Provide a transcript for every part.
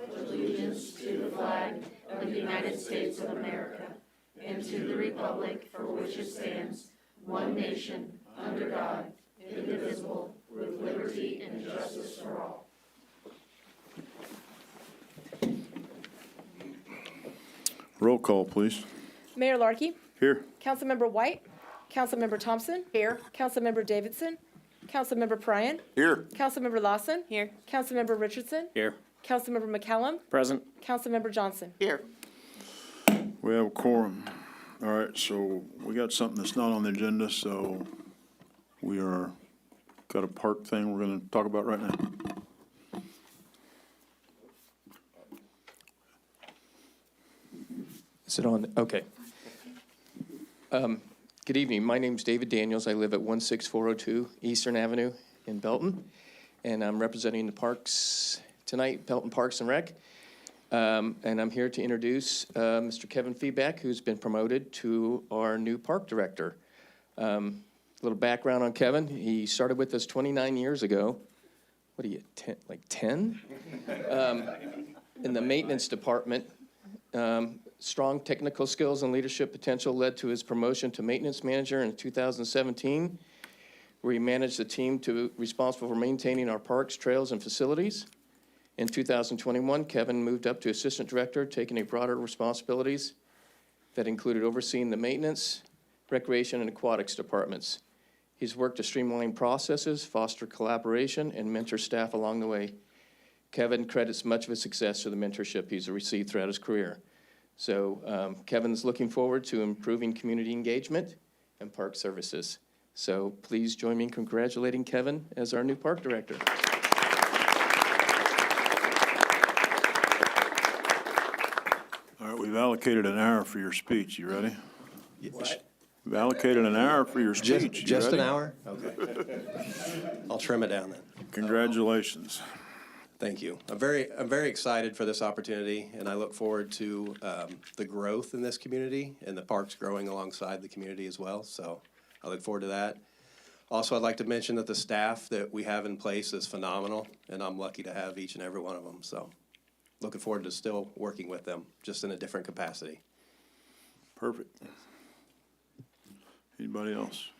allegiance to the flag of the United States of America and to the republic for which it stands, one nation, under God, indivisible, with liberty and justice for all. Roll call, please. Mayor Larkey, Here. Councilmember White, Councilmember Thompson. Here. Councilmember Davidson, Councilmember Pryan, Here. Councilmember Lawson. Here. Councilmember Richardson, Here. Councilmember McCallum, Present. Councilmember Johnson. Here. We have a quorum. All right, so we got something that's not on the agenda, so we got a park thing we're gonna talk about right now. Is it on? Okay. Good evening. My name's David Daniels. I live at 16402 Eastern Avenue in Belton, and I'm representing the parks tonight, Belton Parks and Rec. And I'm here to introduce Mr. Kevin Feeback, who's been promoted to our new park director. A little background on Kevin. He started with us 29 years ago. What are you, 10, like 10? In the maintenance department. Strong technical skills and leadership potential led to his promotion to maintenance manager in 2017, where he managed the team responsible for maintaining our parks, trails, and facilities. In 2021, Kevin moved up to assistant director, taking a broader responsibilities that included overseeing the maintenance, recreation, and aquatics departments. He's worked to streamline processes, foster collaboration, and mentor staff along the way. Kevin credits much of his success to the mentorship he's received throughout his career. So Kevin's looking forward to improving community engagement and park services. So please join me in congratulating Kevin as our new park director. All right, we've allocated an hour for your speech. You ready? What? We've allocated an hour for your speech. You Just an ready? hour? Okay. I'll trim it down then. Congratulations. Thank you. I'm very excited for this opportunity, and I look forward to the growth in this community and the parks growing alongside the community as well. So I look forward to that. Also, I'd like to mention that the staff that we have in place is phenomenal, and I'm lucky to have each and every one of them. So looking forward to still working with them, just in a different capacity. Perfect. Anybody else?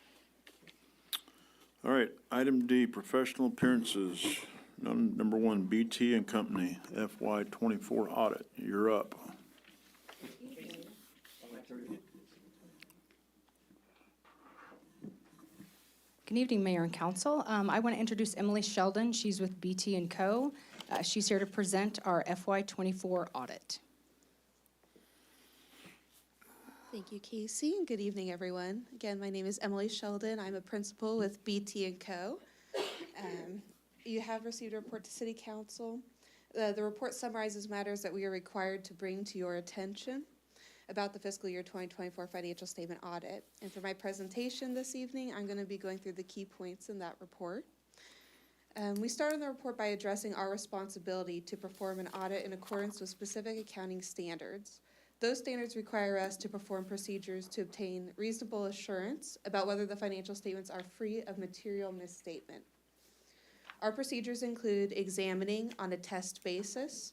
All right, item D, professional appearances. Number one, BT and Company, FY24 audit. You're up. Good evening, Mayor and Council. I want to introduce Emily Sheldon. She's with BT & Co. She's here to present our FY24 audit. Thank you, Casey, and good evening, everyone. Again, my name is Emily Sheldon. I'm a principal with BT & Co. You have received a report to City Council. The report summarizes matters that we are required to bring to your attention about the fiscal year 2024 financial statement audit. And for my presentation this evening, I'm going to be going through the key points in that report. We started the report by addressing our responsibility to perform an audit in accordance with specific accounting standards. Those standards require us to perform procedures to obtain reasonable assurance about whether the financial statements are free of material misstatement. Our procedures include examining on a test basis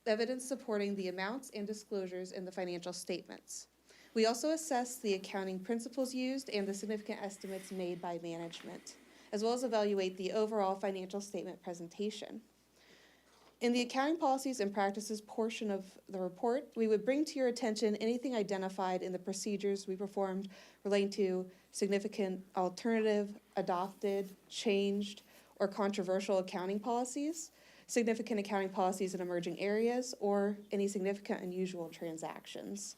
evidence supporting the amounts and disclosures in the financial statements. We also assess the accounting principles used and the significant estimates made by management, as well as evaluate the overall financial statement presentation. In the accounting policies and practices portion of the report, we would bring to your attention anything identified in the procedures we performed relating to significant alternative, adopted, changed, or controversial accounting policies, significant accounting policies in emerging areas, or any significant unusual transactions.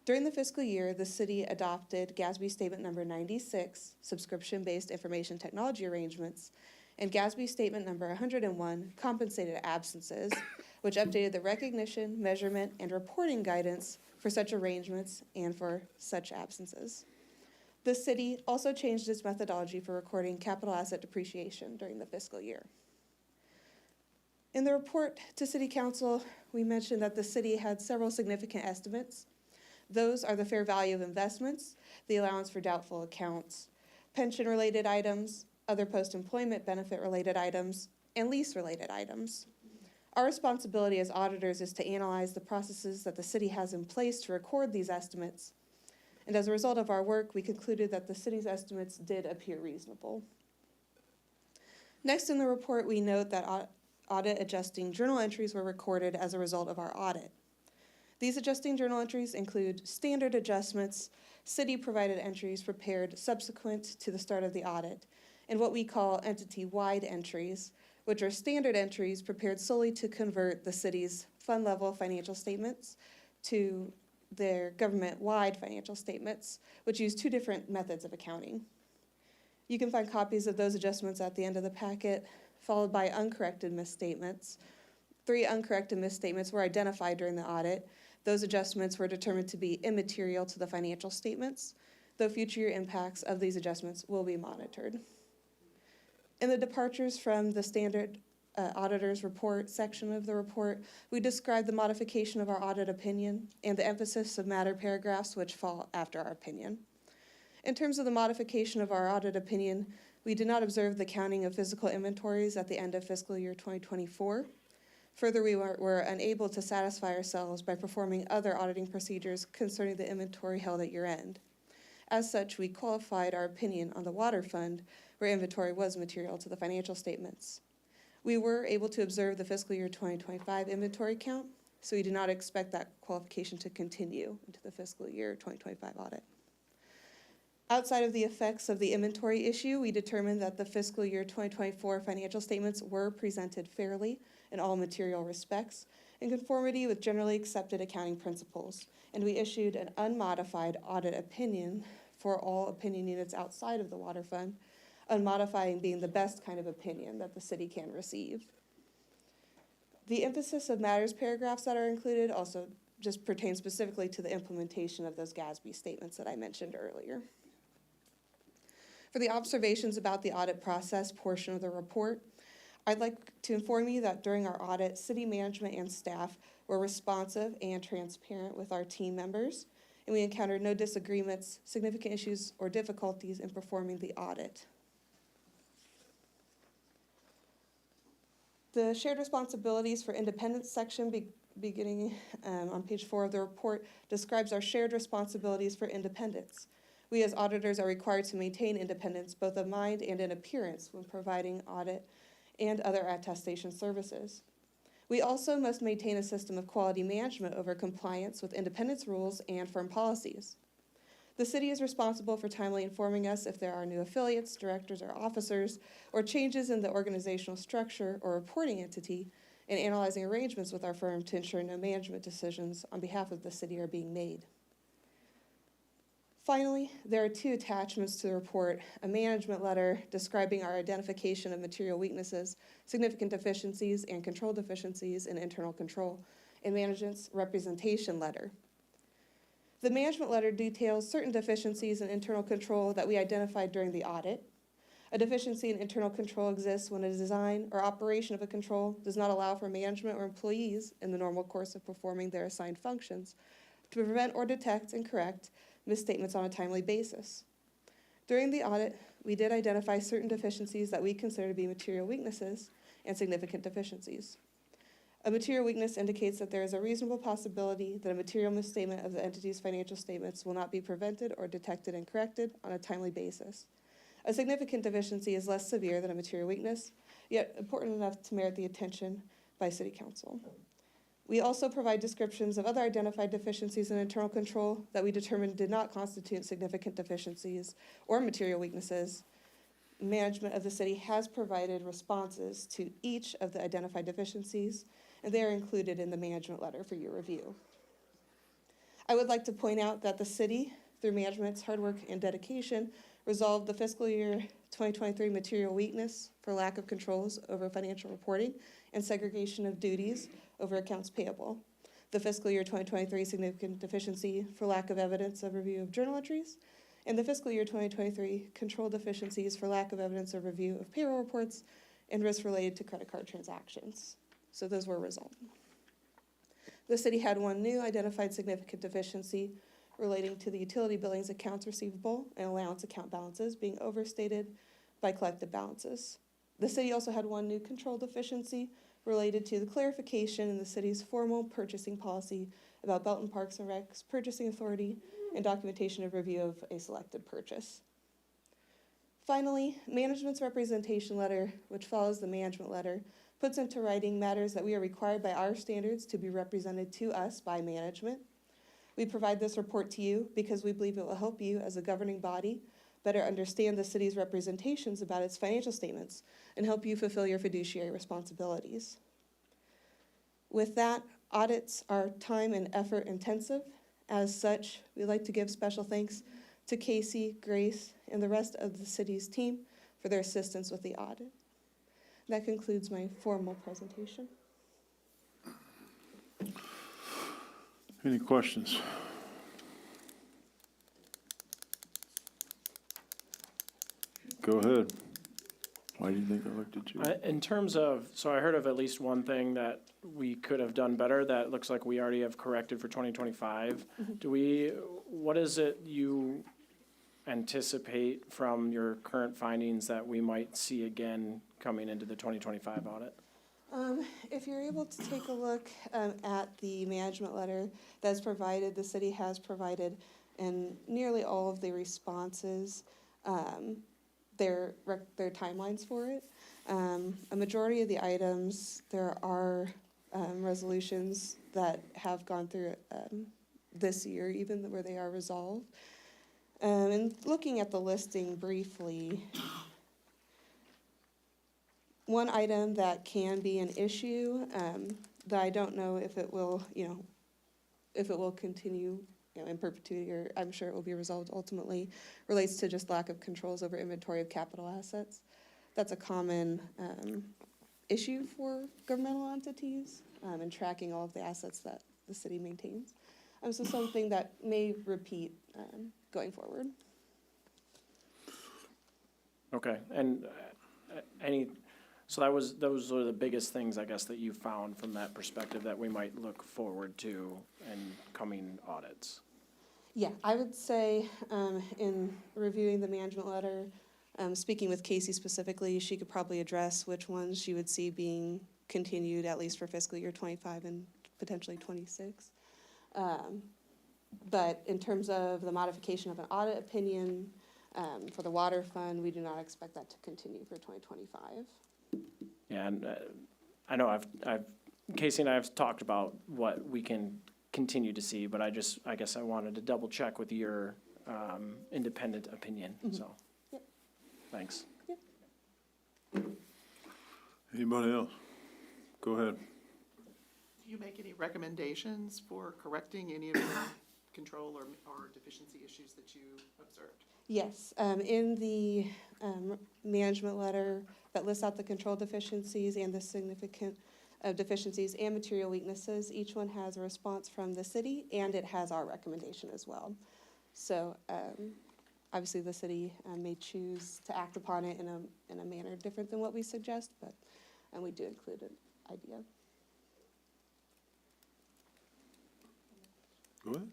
During the fiscal year, the city adopted GASB Statement Number 96, Subscription-Based Information Technology Arrangements, and GASB Statement Number 101, Compensated Absences, which updated the recognition, measurement, and reporting guidance for such arrangements and for such absences. The city also changed its methodology for recording capital asset depreciation during the fiscal year. In the report to City Council, we mentioned that the city had several significant estimates. Those are the fair value of investments, the allowance for doubtful accounts, pension-related items, other post-employment benefit-related items, and lease-related items. Our responsibility as auditors is to analyze the processes that the city has in place to record these estimates. And as a result of our work, we concluded that the city's estimates did appear reasonable. Next in the report, we note that audit adjusting journal entries were recorded as a result of our audit. These adjusting journal entries include standard adjustments, city-provided entries prepared subsequent to the start of the audit, and what we call entity-wide entries, which are standard entries prepared solely to convert the city's fund-level financial statements to their government-wide financial statements, which use two different methods of accounting. You can find copies of those adjustments at the end of the packet, followed by uncorrected misstatements. 3 uncorrected misstatements were identified during the audit. Those adjustments were determined to be immaterial to the financial statements, though future year impacts of these adjustments will be monitored. In the departures from the standard auditor's report section of the report, we describe the modification of our audit opinion and the emphasis of matter paragraphs which fall after our opinion. In terms of the modification of our audit opinion, we did not observe the counting of physical inventories at the end of fiscal year 2024. Further, we were unable to satisfy ourselves by performing other auditing procedures concerning the inventory held at year end. As such, we qualified our opinion on the water fund, where inventory was material to the financial statements. We were able to observe the fiscal year 2025 inventory count, so we do not expect that qualification to continue into the fiscal year 2025 audit. Outside of the effects of the inventory issue, we determined that the fiscal year 2024 financial statements were presented fairly in all material respects, in conformity with generally accepted accounting principles, and we issued an unmodified audit opinion for all opinion units outside of the water fund, unmodified being the best kind of opinion that the city can receive. The emphasis of matters paragraphs that are included also just pertain specifically to the implementation of those GASB statements that I mentioned earlier. For the observations about the audit process portion of the report, I'd like to inform you that during our audit, city management and staff were responsive and transparent with our team members, and we encountered no disagreements, significant issues, or difficulties in performing the audit. The shared responsibilities for independence section beginning on page 4 of the report describes our shared responsibilities for independence. We as auditors are required to maintain independence both of mind and in appearance when providing audit and other attestation services. We also must maintain a system of quality management over compliance with independence rules and firm policies. The city is responsible for timely informing us if there are new affiliates, directors, or officers, or changes in the organizational structure or reporting entity, and analyzing arrangements with our firm to ensure no management decisions on behalf of the city are being made. Finally, there are 2 attachments to the report: a management letter describing our identification of material weaknesses, significant deficiencies, and control deficiencies in internal control, and management's representation letter. The management letter details certain deficiencies in internal control that we identified during the audit. A deficiency in internal control exists when a design or operation of a control does not allow for management or employees in the normal course of performing their assigned functions to prevent or detect and correct misstatements on a timely basis. During the audit, we did identify certain deficiencies that we consider to be material weaknesses and significant deficiencies. A material weakness indicates that there is a reasonable possibility that a material misstatement of the entity's financial statements will not be prevented or detected and corrected on a timely basis. A significant deficiency is less severe than a material weakness, yet important enough to merit the attention by City Council. We also provide descriptions of other identified deficiencies in internal control that we determined did not constitute significant deficiencies or material weaknesses. Management of the city has provided responses to each of the identified deficiencies, and they are included in the management letter for your review. I would like to point out that the city, through management's hard work and dedication, resolved the fiscal year 2023 material weakness for lack of controls over financial reporting and segregation of duties over accounts payable, the fiscal year 2023 significant deficiency for lack of evidence of review of journal entries, and the fiscal year 2023 control deficiencies for lack of evidence of review of payroll reports and risks related to credit card transactions. So those were resolved. The city had 1 new identified significant deficiency relating to the utility billings accounts receivable and allowance account balances being overstated by collective balances. The city also had one new control deficiency related to the clarification in the city's formal purchasing policy about Belton Parks and Rec's purchasing authority and documentation of review of a selected purchase. Finally, management's representation letter, which follows the management letter, puts into writing matters that we are required by our standards to be represented to us by management. We provide this report to you because we believe it will help you as a governing body better understand the city's representations about its financial statements and help you fulfill your fiduciary responsibilities. With that, audits are time and effort intensive. As such, we'd like to give special thanks to Casey, Grace, and the rest of the city's team for their assistance with the audit. That concludes my formal presentation. Any questions? Go ahead. Why do you think I looked at you? In terms of, so I heard of at least one thing that we could have done better that looks like we already have corrected for 2025. What is it you anticipate from your current findings that we might see again coming into the 2025 audit? If you're able to take a look at the management letter that's provided, the city has provided, and nearly all of the responses, their timelines for it. A majority of the items, there are resolutions that have gone through this year, even where they are resolved. And looking at the listing briefly, one item that can be an issue, that I don't know if it will, if it will continue, in perpetuity, or I'm sure it will be resolved ultimately, relates to just lack of controls over inventory of capital assets. That's a common issue for governmental entities, and tracking all of the assets that the city maintains. So something that may repeat going forward. Okay, and so those are the biggest things, I guess, that you found from that perspective that we might look forward to in coming audits. Yeah, I would say in reviewing the management letter, speaking with Casey specifically, she could probably address which ones she would see being continued, at least for fiscal year 25 and potentially 26. But in terms of the modification of an audit opinion for the water fund, we do not expect that to continue for 2025. Yeah, and I know Casey and I have talked about what we can continue to see, but I guess I wanted to double check with your independent opinion, so. Yep. Thanks. Yep. Anybody else? Go ahead. Do you make any recommendations for correcting any of the control or deficiency issues that you observed? Yes, in the management letter that lists out the control deficiencies and the significant deficiencies and material weaknesses, each one has a response from the city, and it has our recommendation as well. So obviously the city may choose to act upon it in a manner different than what we suggest, but we do include an idea. Go ahead.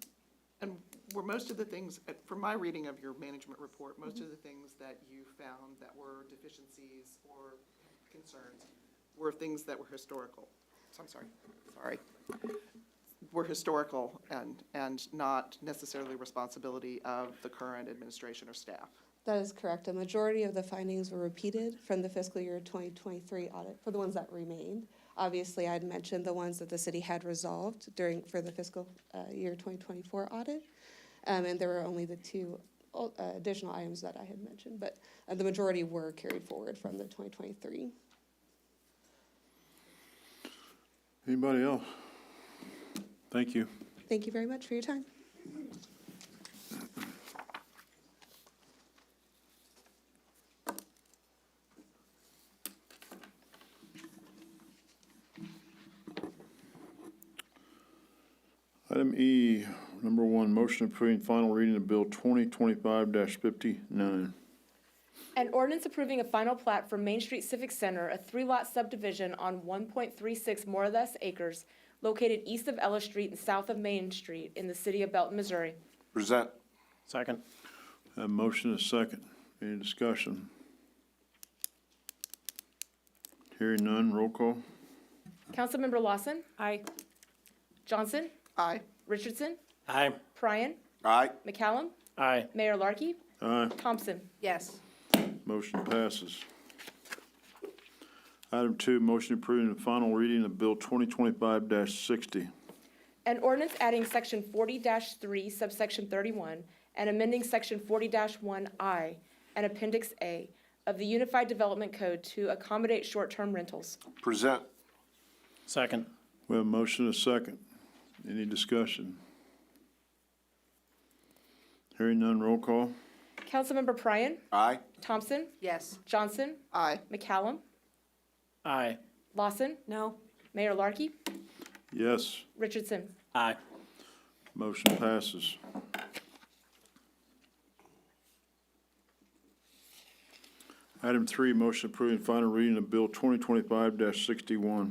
And were most of the things, from my reading of your management report, most of the things that you found that were deficiencies or concerns were things that were historical? So I'm sorry. Were historical and not necessarily responsibility of the current administration or staff? That is correct. A majority of the findings were repeated from the fiscal year 2023 audit for the ones that remained. Obviously, I'd mentioned the ones that the city had resolved for the fiscal year 2024 audit. And there were only the two additional items that I had mentioned, but the majority were carried forward from the 2023. Anybody else? Thank you. Thank you very much for your time. Item E, number 1, motion approving final reading of Bill 2025-59. An ordinance approving a final plat for Main Street Civic Center, a 3-lot subdivision on 1.36 more or less acres located east of Ella Street and south of Main Street in the city of Belton, Missouri. Present. Second. Have a motion and a second. Any discussion? Hearing none, roll call. Councilmember Lawson? Aye. Johnson? Aye. Richardson? Aye. Pryan? Aye. McCallum? Aye. Mayor Larky? Aye. Thompson? Yes. Motion passes. Item 2, motion approving the final reading of Bill 2025-60. An ordinance adding section 40-3 subsection 31 and amending section 40-1I and appendix A of the Unified Development Code to accommodate short-term rentals. Present. Second. We have a motion and a second. Any discussion? Hearing none, roll call. Councilmember Pryan? Aye. Thompson? Yes. Johnson? Aye. McCallum? Aye. Lawson? No. Mayor Larky? Yes, Richardson? Aye. motion passes. Item 3, motion approving final reading of Bill 2025-61.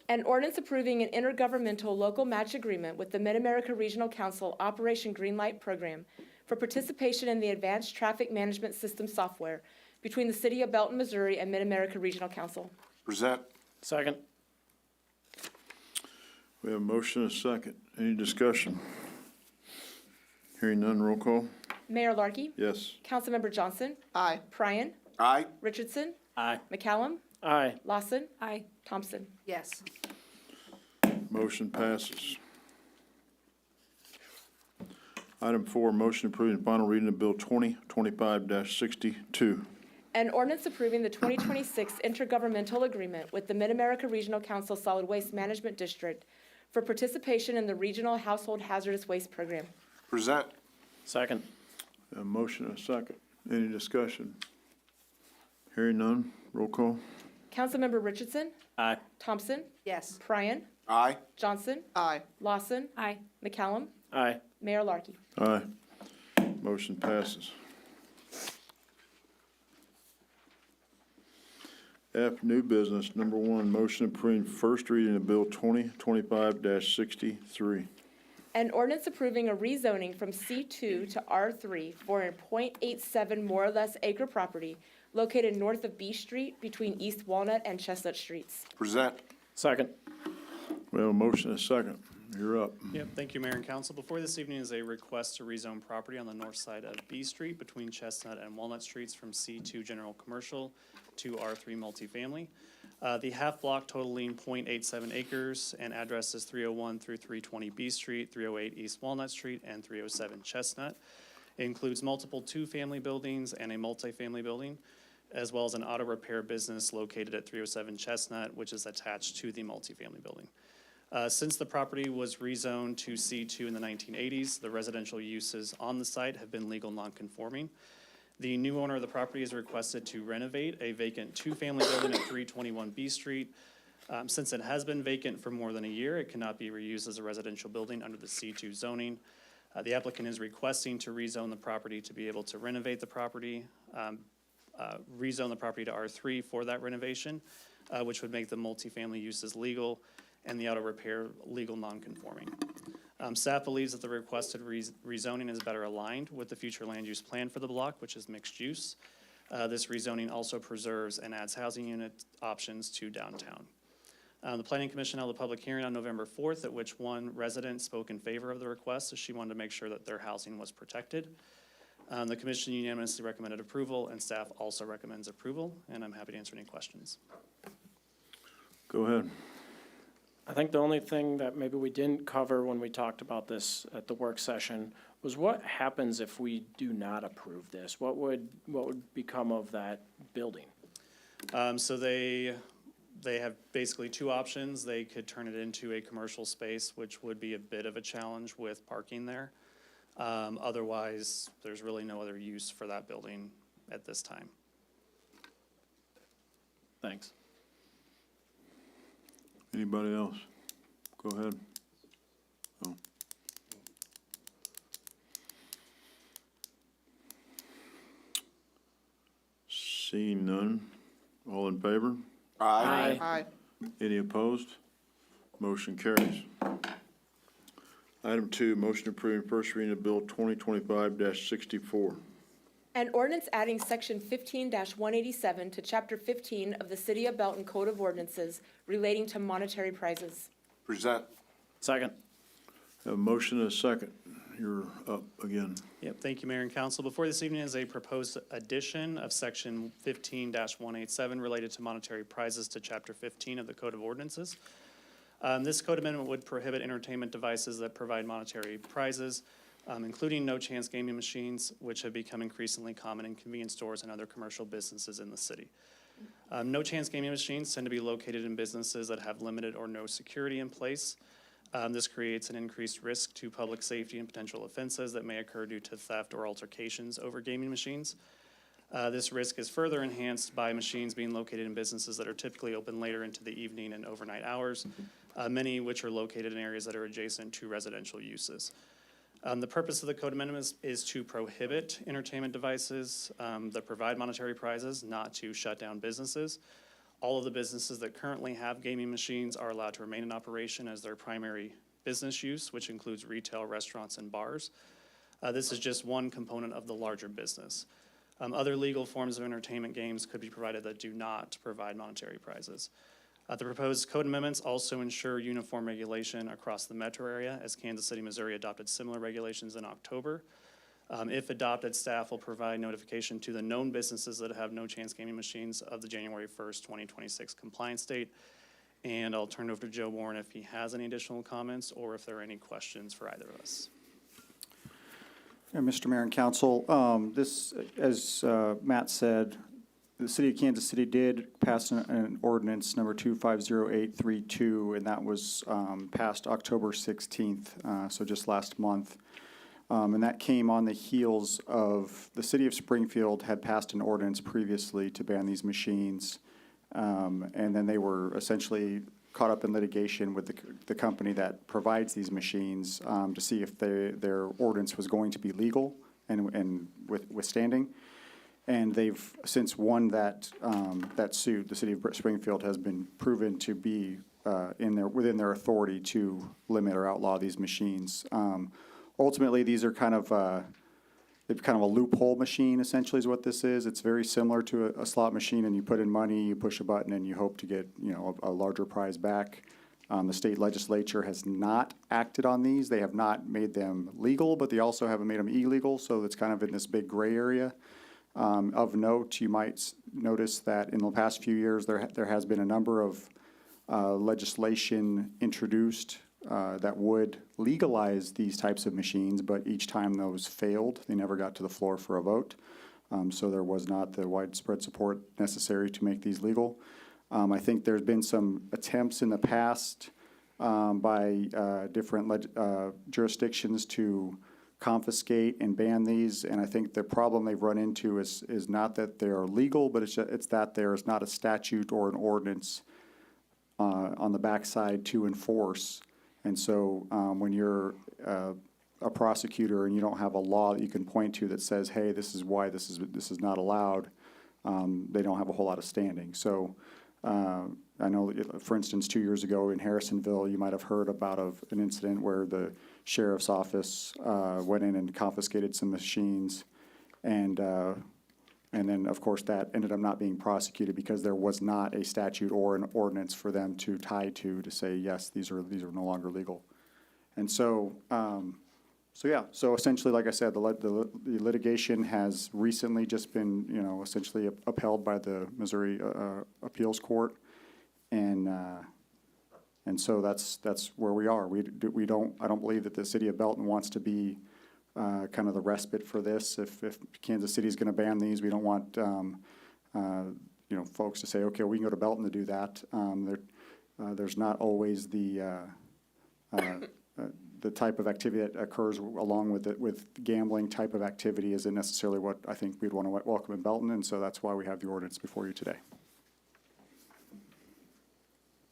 An ordinance approving an intergovernmental local match agreement with the Mid-America Regional Council Operation Greenlight Program for participation in the Advanced Traffic Management System software between the City of Belton, Missouri and Mid-America Regional Council. Present. Second. We have a motion and a second. Any discussion? Hearing none, roll call. Mayor Larky? Yes. Councilmember Johnson? Aye. Pryan? Aye. Richardson? Aye. McCallum? Aye. Lawson? Aye. Thompson? Yes. Motion passes. Item 4, motion approving final reading of Bill 2025-62. An ordinance approving the 2026 intergovernmental agreement with the Mid-America Regional Council Solid Waste Management District for participation in the Regional Household Hazardous Waste Program. Present. Second. A motion and a second. Any discussion? Hearing none, roll call. Councilmember Richardson? Aye. Thompson? Yes. Pryan? Aye. Johnson? Aye. Lawson? Aye. McCallum? Aye. Mayor Larky? Aye. Motion passes. F, new business, number 1, motion approving first reading of Bill 2025-63. An ordinance approving a rezoning from C2 to R3 for a .87 more or less acre property located north of B Street between East Walnut and Chestnut Streets. Present. Second. We have a motion and a second. You're up. Yep, thank you, Mayor and Council. Before this evening is a request to rezone property on the north side of B Street between Chestnut and Walnut Streets from C2 General Commercial to R3 Multifamily. The half block totaling .87 acres and addresses 301 through 320 B Street, 308 East Walnut Street, and 307 Chestnut. It includes multiple two-family buildings and a multifamily building, as well as an auto repair business located at 307 Chestnut, which is attached to the multifamily building. Since the property was rezoned to C2 in the 1980s, the residential uses on the site have been legal nonconforming. The new owner of the property has requested to renovate a vacant two-family building at 321 B Street. Since it has been vacant for more than a year, it cannot be reused as a residential building under the C2 zoning. The applicant is requesting to rezone the property to be able to renovate the property, rezone the property to R3 for that renovation, which would make the multifamily uses legal and the auto repair legal nonconforming. Staff believes that the requested rezoning is better aligned with the future land use plan for the block, which is mixed use. This rezoning also preserves and adds housing unit options to downtown. The Planning Commission held a public hearing on November 4th, at which one resident spoke in favor of the request, as she wanted to make sure that their housing was protected. The commission unanimously recommended approval, and staff also recommends approval, and I'm happy to answer any questions. Go ahead. I think the only thing that maybe we didn't cover when we talked about this at the work session was what happens if we do not approve this? What would become of that building? So they have basically two options. They could turn it into a commercial space, which would be a bit of a challenge with parking there. Otherwise, there's really no other use for that building at this time. Thanks. Anybody else? Go ahead. Oh. Seeing none, all in favor? Aye. Aye. Any opposed? Motion carries. Item 2, motion approving first reading of Bill 2025-64. An ordinance adding section 15-187 to chapter 15 of the City of Belton Code of Ordinances relating to monetary prizes. Present. Second. Have a motion and a second. You're up again. Yep, thank you, Mayor and Council. Before this evening is a proposed addition of section 15-187 related to monetary prizes to chapter 15 of the Code of Ordinances. This code amendment would prohibit entertainment devices that provide monetary prizes, including no-chance gaming machines, which have become increasingly common in convenience stores and other commercial businesses in the city. No-chance gaming machines tend to be located in businesses that have limited or no security in place. This creates an increased risk to public safety and potential offenses that may occur due to theft or altercations over gaming machines. This risk is further enhanced by machines being located in businesses that are typically open later into the evening and overnight hours, many which are located in areas that are adjacent to residential uses. The purpose of the code amendment is to prohibit entertainment devices that provide monetary prizes, not to shut down businesses. All of the businesses that currently have gaming machines are allowed to remain in operation as their primary business use, which includes retail, restaurants, and bars. This is just one component of the larger business. Other legal forms of entertainment games could be provided that do not provide monetary prizes. The proposed code amendments also ensure uniform regulation across the metro area, as Kansas City, Missouri adopted similar regulations in October. If adopted, staff will provide notification to the known businesses that have no-chance gaming machines of the January 1st, 2026 compliance date. And I'll turn it over to Joe Warren if he has any additional comments or if there are any questions for either of us. Yeah, Mr. Mayor and Council, this, as Matt said, the City of Kansas City did pass an ordinance number 250832, and that was passed October 16th, so just last month. And that came on the heels of the City of Springfield had passed an ordinance previously to ban these machines. And then they were essentially caught up in litigation with the company that provides these machines to see if their ordinance was going to be legal and withstanding. And they've since won that suit. The City of Springfield has been proven to be within their authority to limit or outlaw these machines. Ultimately, these are kind of a loophole machine, essentially, is what this is. It's very similar to a slot machine, and you put in money, you push a button, and you hope to get, a larger prize back. The state legislature has not acted on these. They have not made them legal, but they also haven't made them illegal, so it's kind of in this big gray area. Of note, you might notice that in the past few years, there has been a number of legislation introduced that would legalize these types of machines, but each time those failed, they never got to the floor for a vote. So there was not the widespread support necessary to make these legal. I think there's been some attempts in the past by different jurisdictions to confiscate and ban these, and I think the problem they've run into is not that they are legal, but it's that there is not a statute or an ordinance on the backside to enforce. And so when you're a prosecutor and you don't have a law that you can point to that says, hey, this is why this is not allowed, they don't have a whole lot of standing. So I know, for instance, 2 years ago in Harrisonville, you might have heard about an incident where the sheriff's office went in and confiscated some machines, and then, of course, that ended up not being prosecuted because there was not a statute or an ordinance for them to tie to say, yes, these are no longer legal. And so, so essentially, like I said, the litigation has recently just been, essentially upheld by the Missouri Appeals Court, and so that's where we are. I don't believe that the City of Belton wants to be kind of the respite for this. If Kansas City is going to ban these, we don't want folks to say, okay, we can go to Belton to do that. There's not always the type of activity that occurs along with gambling type of activity isn't necessarily what I think we'd want to welcome in Belton, and so that's why we have the ordinance before you today.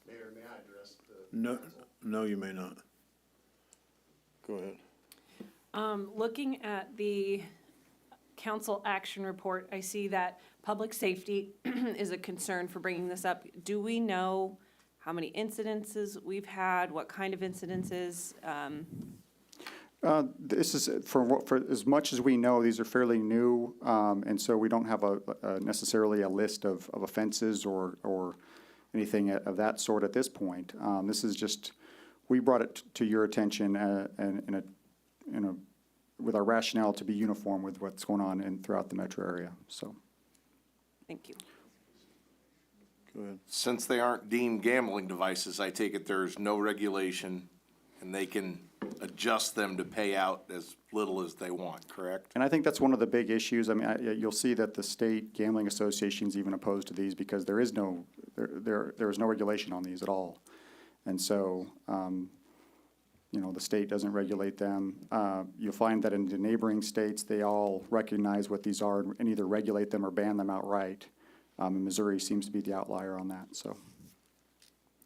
Mayor, may I address the... No, you may not. Go ahead. Looking at the council action report, I see that public safety is a concern for bringing this up. Do we know how many incidences we've had, what kind of incidences? This is, for as much as we know, these are fairly new, and so we don't have necessarily a list of offenses or anything of that sort at this point. This is just, we brought it to your attention with our rationale to be uniform with what's going on throughout the metro area, so. Thank you. Go ahead. Since they aren't deemed gambling devices, I take it there's no regulation, and they can adjust them to pay out as little as they want, correct? And I think that's one of the big issues. I mean, you'll see that the state gambling association's even opposed to these because there is no regulation on these at all. And so, the state doesn't regulate them. You'll find that in the neighboring states, they all recognize what these are and either regulate them or ban them outright. And Missouri seems to be the outlier on that, so.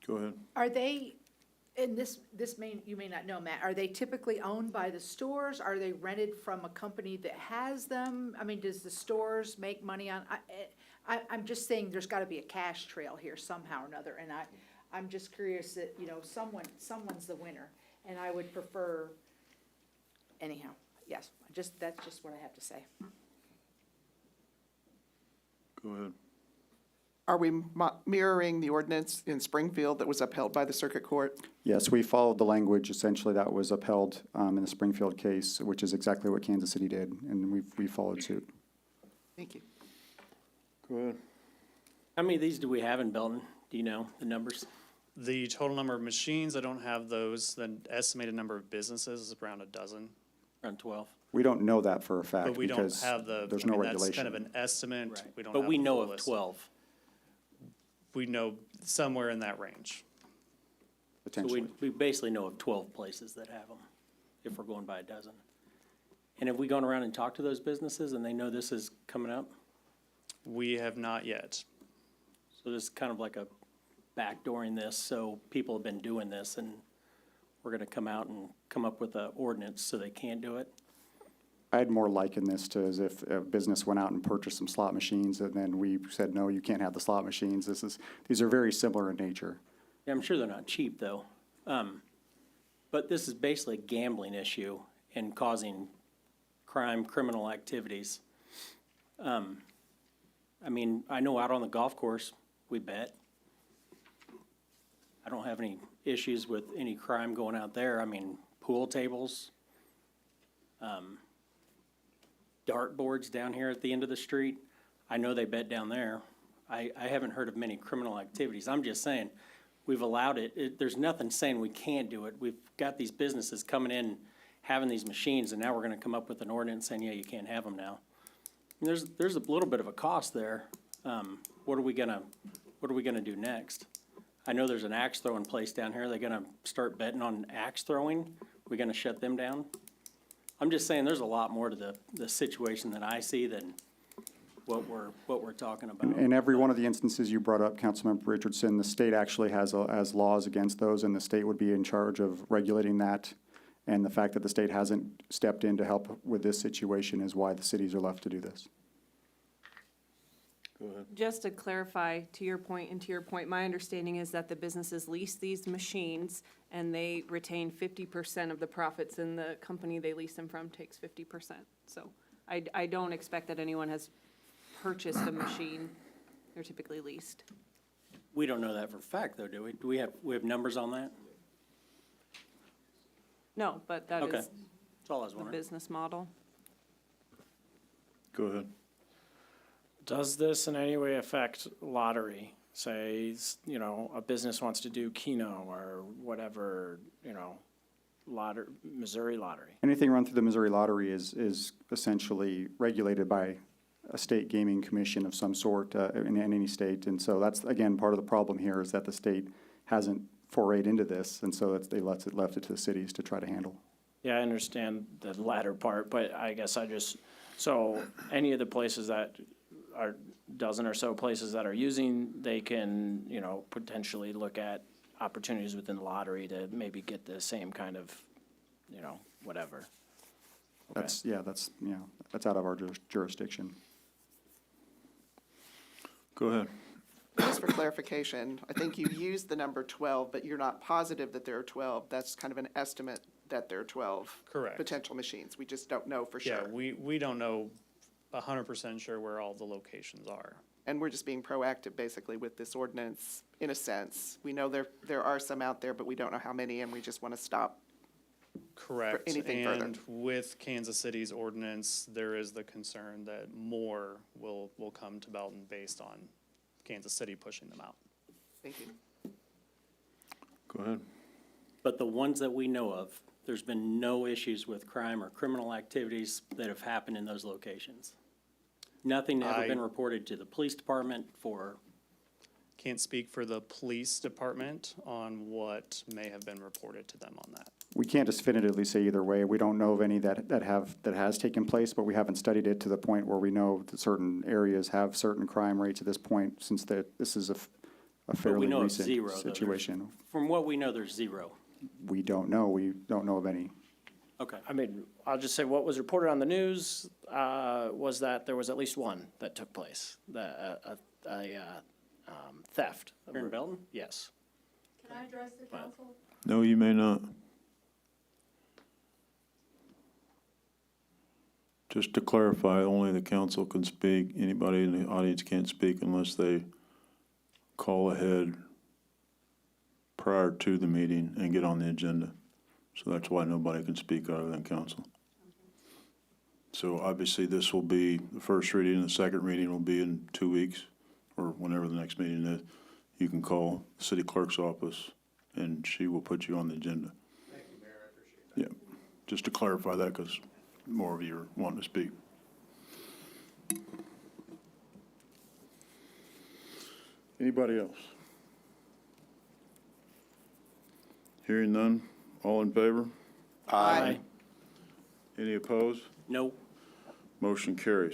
Go ahead. Are they, and you may not know, Matt, are they typically owned by the stores? Are they rented from a company that has them? I mean, does the stores make money on, I'm just saying there's gotta be a cash trail here somehow or another, and I'm just curious that, someone's the winner, and I would prefer, anyhow, yes, that's just what I have to say. Go ahead. Are we mirroring the ordinance in Springfield that was upheld by the circuit court? Yes, we followed the language essentially that was upheld in the Springfield case, which is exactly what Kansas City did, and we followed suit. Thank you. Go ahead. How many of these do we have in Belton? Do you know the numbers? The total number of machines, I don't have those. The estimated number of businesses is around a dozen. Around 12. We don't know that for a fact But we don't because have there's no that's kind of regulation. an estimate. Right. We don't But have we the know full of list. 12. We know somewhere in that range. So Potentially. we basically know of 12 places that have them, if we're going by a dozen. And have we gone around and talked to those businesses and they know this is coming up? We have not yet. So this is kind of like a backdooring this, so people have been doing this and we're gonna come out and come up with an ordinance so they can't do it? I'd more liken this to as if a business went out and purchased some slot machines and then we said, no, you can't have the slot machines. These are very similar in nature. Yeah, I'm sure they're not cheap, though. But this is basically a gambling issue and causing crime, criminal activities. I mean, I know out on the golf course, we bet. I don't have any issues with any crime going out there. I mean, pool tables, dart boards down here at the end of the street. I know they bet down there. I haven't heard of many criminal activities. I'm just saying, we've allowed it. There's nothing saying we can't do it. We've got these businesses coming in, having these machines, and now we're gonna come up with an ordinance saying, yeah, you can't have them now. And there's a little bit of a cost there. What are we gonna do next? I know there's an axe throwing place down here. They're gonna start betting on axe throwing. We're gonna shut them down. I'm just saying, there's a lot more to the situation that I see than what we're talking about. In every one of the instances you brought up, Councilmember Richardson, the state actually has laws against those, and the state would be in charge of regulating that. And the fact that the state hasn't stepped in to help with this situation is why the cities are left to do this. Go ahead. Just to clarify to your point and to your point, my understanding is that the businesses lease these machines and they retain 50% of the profits and the company they lease them from takes 50%. So I don't expect that anyone has purchased a machine. They're typically leased. We don't know that for a fact, though, do we? Do we have numbers on that? No, but that Okay, is that's all I was the wondering. business model. Go ahead. Does this in any way affect lottery? Say, a business wants to do Keno or whatever, Missouri lottery. Anything run through the Missouri Lottery is essentially regulated by a state gaming commission of some sort in any state. And so that's, again, part of the problem here is that the state hasn't forayed into this, and so they left it to the cities to try to handle. Yeah, I understand the latter part, but I guess so any of the places that are, dozen or so places that are using, they can, potentially look at opportunities within the lottery to maybe get the same kind of, whatever. Okay. That's out of our jurisdiction. Go ahead. Just for clarification, I think you used the number 12, but you're not positive that there are 12. That's kind of an estimate that there are 12 Correct. potential machines. We just don't know for Yeah, sure. we don't know 100% sure where all the locations are. And we're just being proactive, basically, with this ordinance, in a sense. We know there are some out there, but we don't know how many, and we just want to stop. Correct. anything further. And with Kansas City's ordinance, there is the concern that more will come to Belton based on Kansas City pushing them out. Thank you. Go ahead. But the ones that we know of, there's been no issues with crime or criminal activities that have happened in those locations. Nothing ever been reported to the police department for, Can't speak for the police department on what may have been reported to them on that. We can't definitively say either way. We don't know of any that has taken place, but we haven't studied it to the point where we know that certain areas have certain crime rates at this point, since this is a but we fairly know of recent zero. though. There's- situation. From what we know, there's zero. We don't know. We don't know of any. Okay. I mean, I'll just say what was reported on the news was that there was at least one that took place, theft. Here in Belton? Yes. Can I address the council? No, you may not. Just to clarify, only the council can speak. Anybody in the audience can't speak unless they call ahead prior to the meeting and get on the agenda. So that's why nobody can speak other than council. So obviously, this will be the first reading, and the second reading will be in 2 weeks, or whenever the next meeting is. You can call the city clerk's office, and she will put you on the agenda. Thank you, Mayor, I appreciate that. Yeah, just to clarify that, because more of you are wanting to speak. Anybody else? Hearing none, all in favor? Aye. Any opposed? No. Motion carries.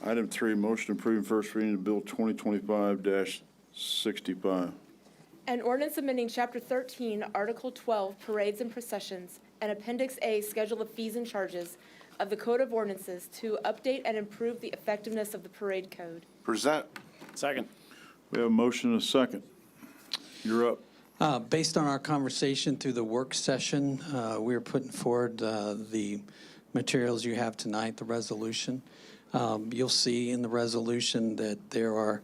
Item 3, motion approving first reading of Bill 2025-65. An ordinance amending Chapter 13, Article 12, Parades and Processions, and Appendix A, Schedule of Fees and Charges of the Code of Ordinances to update and improve the effectiveness of the parade code. Present. Second. We have a motion and a second. You're up. Based on our conversation through the work session, we're putting forward the materials you have tonight, the resolution. You'll see in the resolution that there are,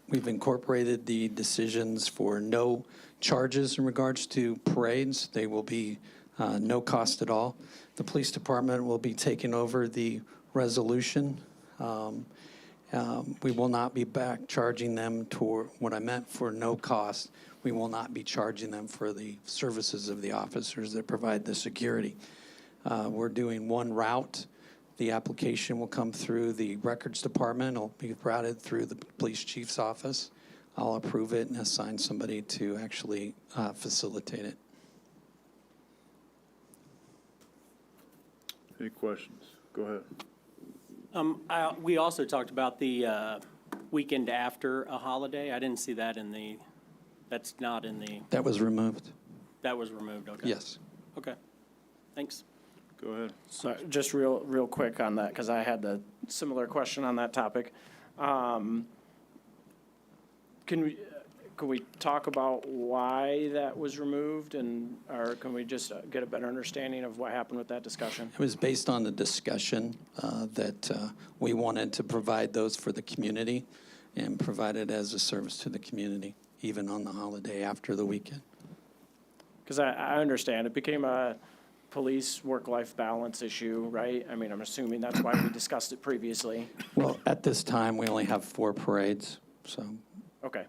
we've incorporated the decisions for no charges in regards to parades. They will be no cost at all. The police department will be taking over the resolution. We will not be back charging them toward what I meant for no cost. We will not be charging them for the services of the officers that provide the security. We're doing one route. The application will come through the records department. It'll be routed through the police chief's office. I'll approve it and assign somebody to actually facilitate it. Any questions? Go ahead. We also talked about the weekend after a holiday. I didn't see that in the, that's not in the, That was removed? that was removed, okay? Yes. Okay, thanks. Go ahead. So just real quick on that, because I had the similar question on that topic. Can we talk about why that was removed, or can we just get a better understanding of what happened with that discussion? It was based on the discussion that we wanted to provide those for the community and provide it as a service to the community, even on the holiday after the weekend. Because I understand it became a police work-life balance issue, right? I mean, I'm assuming that's why we discussed it previously. Well, at this time, we only have 4 parades, so. Okay.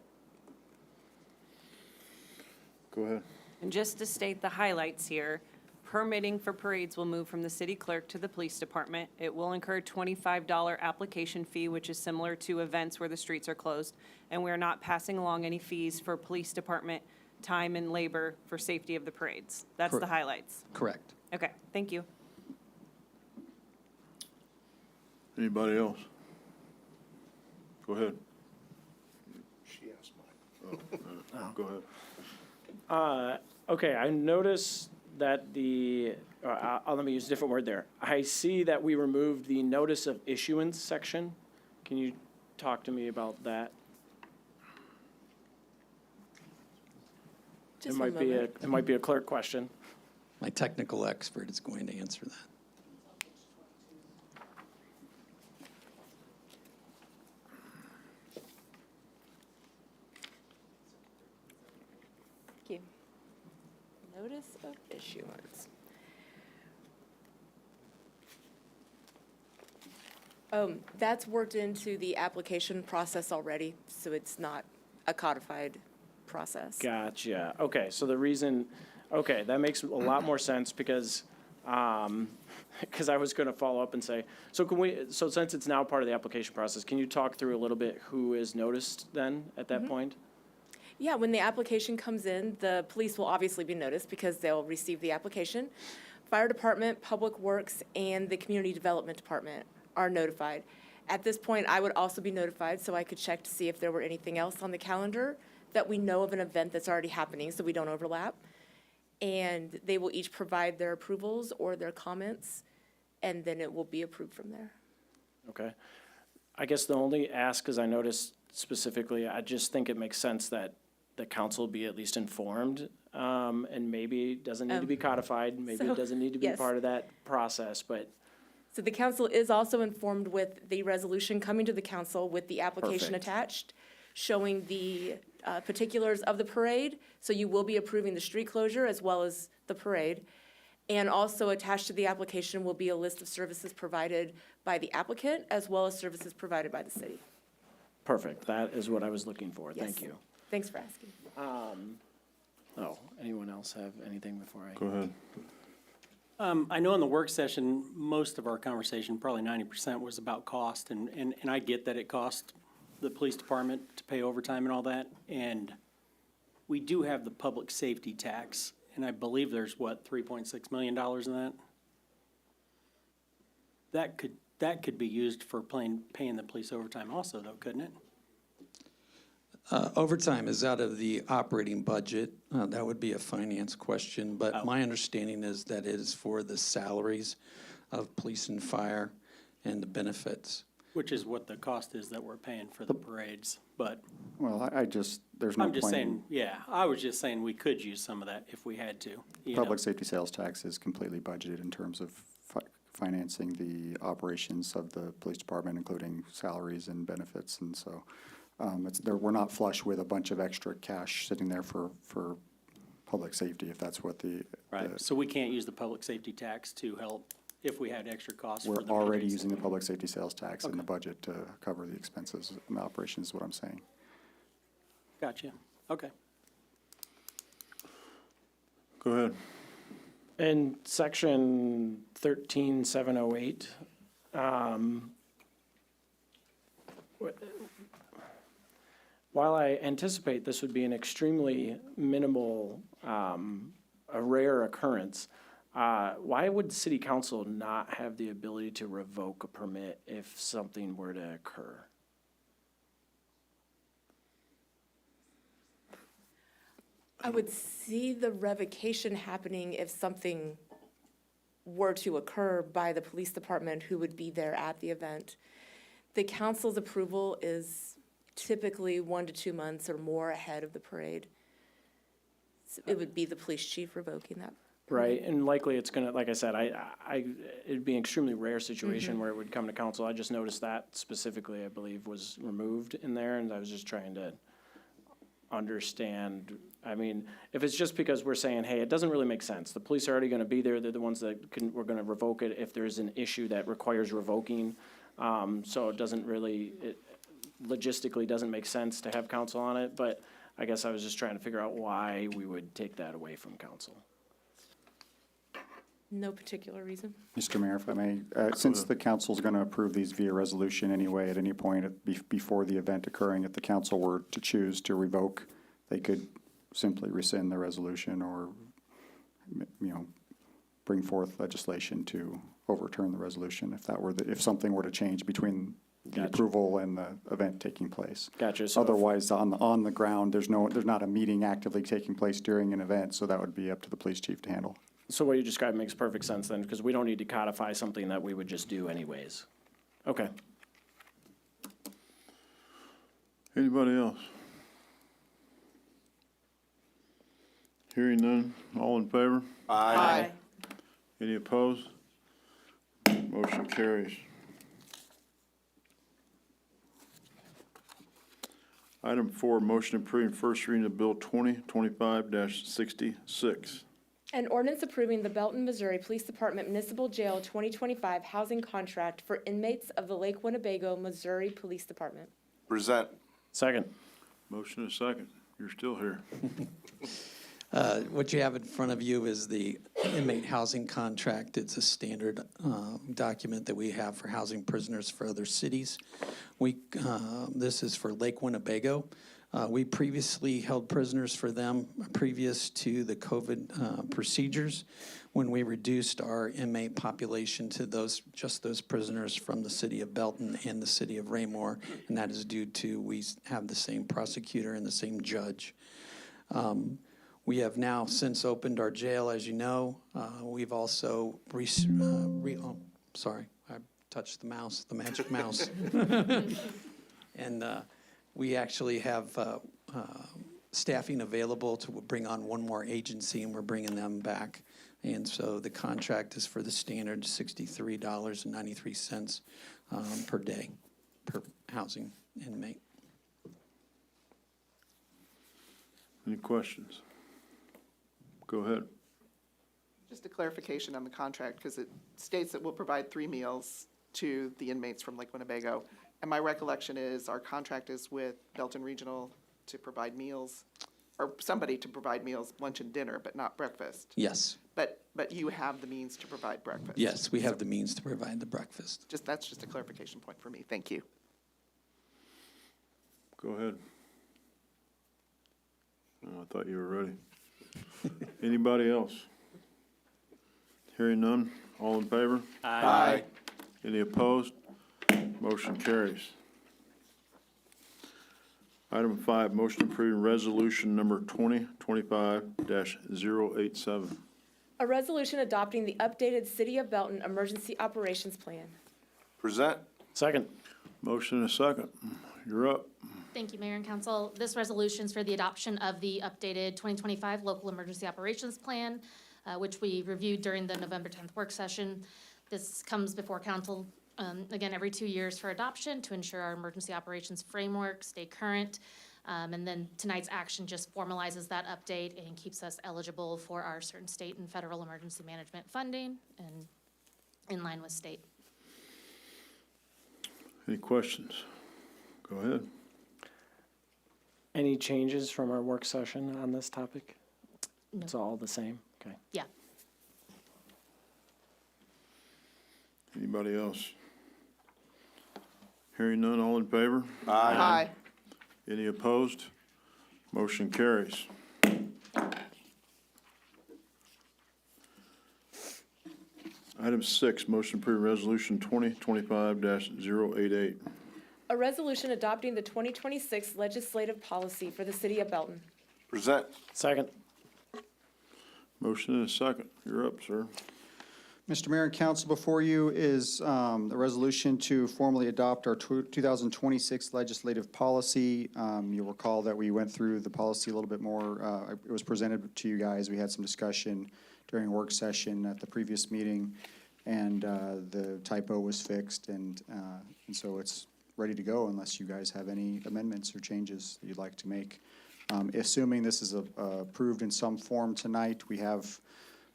Go ahead. And just to state the highlights here, permitting for parades will move from the city clerk to the police department. It will incur $25 application fee, which is similar to events where the streets are closed. And we're not passing along any fees for police department time and labor for safety of the parades. That's the Correct. highlights. Correct. Okay, thank you. Anybody else? Go ahead. She asked mine. Go ahead. Okay, I noticed that the let me use a different word there. I see that we removed the notice of issuance section. Can you talk to me about that? It Just might one be moment. it might be a clerk question. My technical expert is going to answer that. Thank you. Notice of issuance. That's worked into the application process already, so it's not a codified process. Gotcha. Okay, so the reason, okay, that makes a lot more sense because I was going to follow up and say, so since it's now part of the application process, can you talk through a little bit who is noticed then at that point? Yeah, when the application comes in, the police will obviously be noticed because they'll receive the application. Fire department, public works, and the community development department are notified. At this point, I would also be notified so I could check to see if there were anything else on the calendar that we know of an event that's already happening so we don't overlap. And they will each provide their approvals or their comments, and then it will be approved from there. Okay. I guess the only ask, because I noticed specifically, I just think it makes sense that the council be at least informed, and maybe it doesn't need to be codified, maybe so, it doesn't need to be yes. part of that process, but So the council is also informed with the resolution coming to the council with the application Perfect. attached, showing the particulars of the parade. So you will be approving the street closure as well as the parade. And also attached to the application will be a list of services provided by the applicant as well as services provided by the city. perfect. That is what I was looking for. Thank Yes. you. Thanks for asking. Anyone else have anything before I? Go ahead. I know in the work session, most of our conversation, probably 90%, was about cost, and I get that it costs the police department to pay overtime and all that, and we do have the public safety tax, and I believe there's, $3.6 million in that? That could be used for paying the police overtime also, though, couldn't it? Overtime is out of the operating budget. That would be a finance question, but my understanding is that it is for the salaries of police and fire and the benefits. Which is what the cost is that we're paying for the parades, but Well, I just, there's no I'm just point. saying, yeah, I was just saying we could use some of that if we had to, you know. Public safety sales tax is completely budgeted in terms of financing the operations of the police department, including salaries and benefits, and so we're not flush with a bunch of extra cash sitting there for public safety, if that's what Right, so we can't use the public safety tax to help if we had extra costs for we're the already meetings. using the public safety sales tax in the Okay. budget to cover the expenses and the operations, is what I'm saying. Gotcha, okay. Go ahead. In section 13708, while I anticipate this would be an extremely minimal, a rare occurrence, why would city council not have the ability to revoke a permit if something were to occur? I would see the revocation happening if something were to occur by the police department who would be there at the event. The council's approval is typically 1 to 2 months or more ahead of the parade. So it would be the police chief revoking that. Right, and likely it's gonna, like I said, it'd be an extremely rare situation where it would come to council. I just noticed that specifically, I believe, was removed in there, and I was just trying to understand. I mean, if it's just because we're saying, hey, it doesn't really make sense. The police are already gonna be there, they're the ones that we're gonna revoke it if there's an issue that requires revoking. So it doesn't really, it logistically doesn't make sense to have council on it, but I guess I was just trying to figure out why we would take that away from council. No particular reason. Mr. Mayor, if I may, since the council's going to approve these via resolution anyway, at any point before the event occurring, if the council were to choose to revoke, they could simply rescind the resolution or, bring forth legislation to overturn the resolution if something were to change between the Gotcha. approval and the event taking place. Gotcha. So Otherwise, on the ground, there's not a meeting actively taking place during an event, so that would be up to the police chief to handle. So what you described makes perfect sense then, because we don't need to codify something that we would just do anyways. Okay. Anybody else? Hearing none, all in favor? Aye. Any opposed? Motion carries. Item 4, motion approving first reading of Bill 2025-66. An ordinance approving the Belton, Missouri Police Department Municipal Jail 2025 housing contract for inmates of the Lake Winnebago, Missouri Police Department. Present. Second. Motion and a second. You're still here. What you have in front of you is the inmate housing contract. It's a standard document that we have for housing prisoners for other cities. This is for Lake Winnebago. We previously held prisoners for them previous to the COVID procedures when we reduced our inmate population to just those prisoners from the city of Belton and the city of Raymore, and that is due to we have the same prosecutor and the same judge. We have now since opened our jail, as you know. We've also sorry, I touched the mouse, the magic mouse. And we actually have staffing available to bring on one more agency, and we're bringing them back. And so the contract is for the standard $63.93 per day per housing inmate. Any questions? Go ahead. Just a clarification on the contract, because it states that we'll provide 3 meals to the inmates from Lake Winnebago. And my recollection is our contract is with Belton Regional to provide meals, or somebody to provide meals, lunch and dinner, but not breakfast. Yes. But you have the means to provide breakfast. Yes, we have the means to provide the breakfast. That's just a clarification point for me. Thank you. Go ahead. Oh, I thought you were ready. Anybody else? Hearing none, all in favor? Aye. Any opposed? Motion carries. Item 5, motion approving resolution number 2025-087. A resolution adopting the updated City of Belton Emergency Operations Plan. Present. Second. Motion and a second. You're up. Thank you, Mayor and Council. This resolution is for the adoption of the updated 2025 Local Emergency Operations Plan, which we reviewed during the November 10th work session. This comes before Council, again, every 2 years for adoption to ensure our emergency operations framework stay current. And then tonight's action just formalizes that update and keeps us eligible for our certain state and federal emergency management funding and in line with state. Any questions? Go ahead. Any changes from our work session on this topic? No. It's all the same? Okay. Yeah. Anybody else? Hearing none, all in favor? Aye. Any opposed? Motion carries. Item 6, motion approving resolution 2025-088. A resolution adopting the 2026 legislative policy for the City of Belton. Present. Second. Motion and a second. You're up, sir. Mr. Mayor and Council, before you is the resolution to formally adopt our 2026 legislative policy. You'll recall that we went through the policy a little bit more. It was presented to you guys. We had some discussion during a work session at the previous meeting, and the typo was fixed, and so it's ready to go unless you guys have any amendments or changes that you'd like to make. Assuming this is approved in some form tonight, we have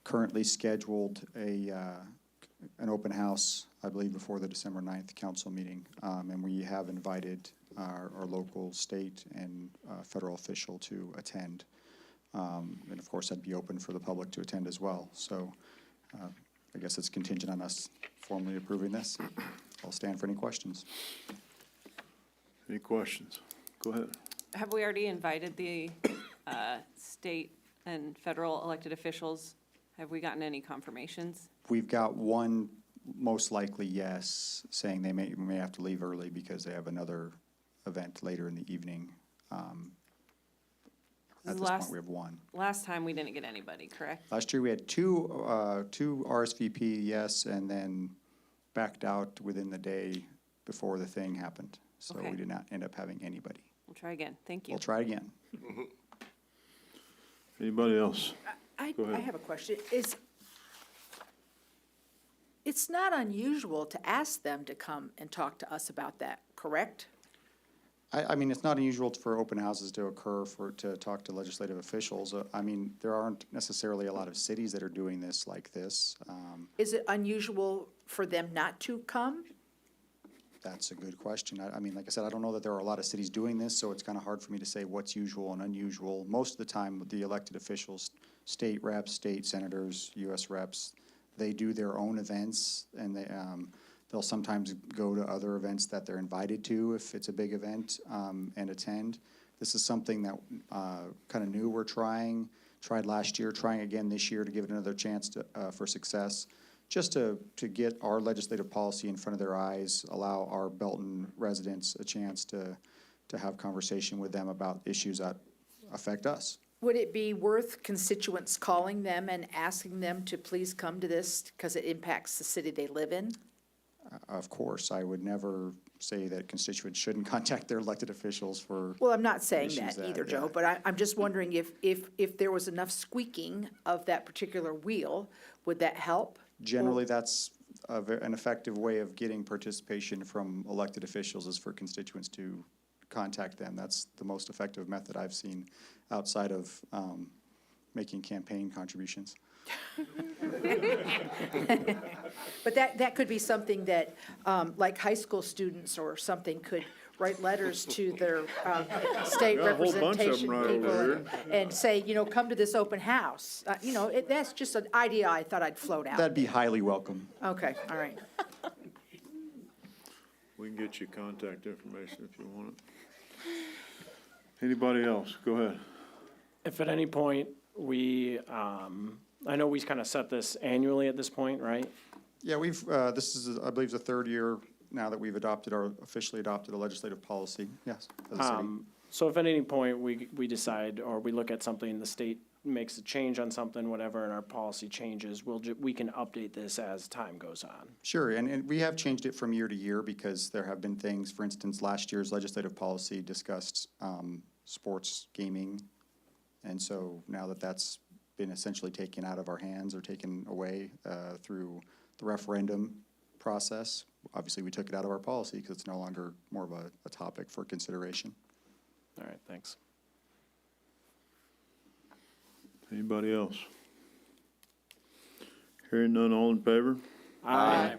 currently scheduled an open house, I believe, before the December 9th council meeting. And we have invited our local, state, and federal official to attend. And of course, that'd be open for the public to attend as well. So I guess it's contingent on us formally approving this. I'll stand for any questions. Any questions? Go ahead. Have we already invited the state and federal elected officials? Have we gotten any confirmations? We've got one, most likely yes, saying they may have to leave early because they have another event later in the evening. At this Last- point, we have one. Last time, we didn't get anybody, correct? Last year, we had two RSVP, yes, and then backed out within the day before the thing happened. So Okay. we did not end up having anybody. We'll try again. Thank you. We'll try again. Anybody else? I Go ahead. have a question. It's not unusual to ask them to come and talk to us about that, correct? I mean, it's not unusual for open houses to occur to talk to legislative officials. I mean, there aren't necessarily a lot of cities that are doing this like this. Is it unusual for them not to come? That's a good question. I mean, like I said, I don't know that there are a lot of cities doing this, so it's kind of hard for me to say what's usual and unusual. Most of the time, the elected officials, state reps, state senators, U.S. reps, they do their own events, and they'll sometimes go to other events that they're invited to if it's a big event, and attend. This is something that kind of new we're tried last year, trying again this year to give it another chance for success. Just to get our legislative policy in front of their eyes, allow our Belton residents a chance to have conversation with them about issues that affect us. Would it be worth constituents calling them and asking them to please come to this because it impacts the city they live in? Of course, I would never say that constituents shouldn't contact their elected officials for. Well, I'm not saying issues that either, yeah. Joe, but I'm just wondering if there was enough squeaking of that particular wheel, would that help? Generally, that's an effective way of getting participation from elected officials is for constituents to contact them. That's the most effective method I've seen outside of making campaign contributions. But that could be something that, like high school students or something could write letters to their state Got a whole bunch of representation them right people over and say, come to this open house. That's just an idea I thought I'd float out. That'd be highly welcome. Okay, all right. We can get you contact information if you want it. Anybody else? Go ahead. If at any point I know we kind of set this annually at this point, right? Yeah, this is, I believe, the third year now that we've officially adopted a legislative policy, yes, for the city. So if at any point we decide, or we look at something, the state makes a change on something, whatever, and our policy changes, we can update this as time goes on. Sure, and we have changed it from year to year because there have been things, for instance, last year's legislative policy discussed sports gaming. And so now that that's been essentially taken out of our hands or taken away through the referendum process, obviously we took it out of our policy because it's no longer more of a topic for consideration. All right, thanks. Anybody else? Hearing none, all in favor? Aye.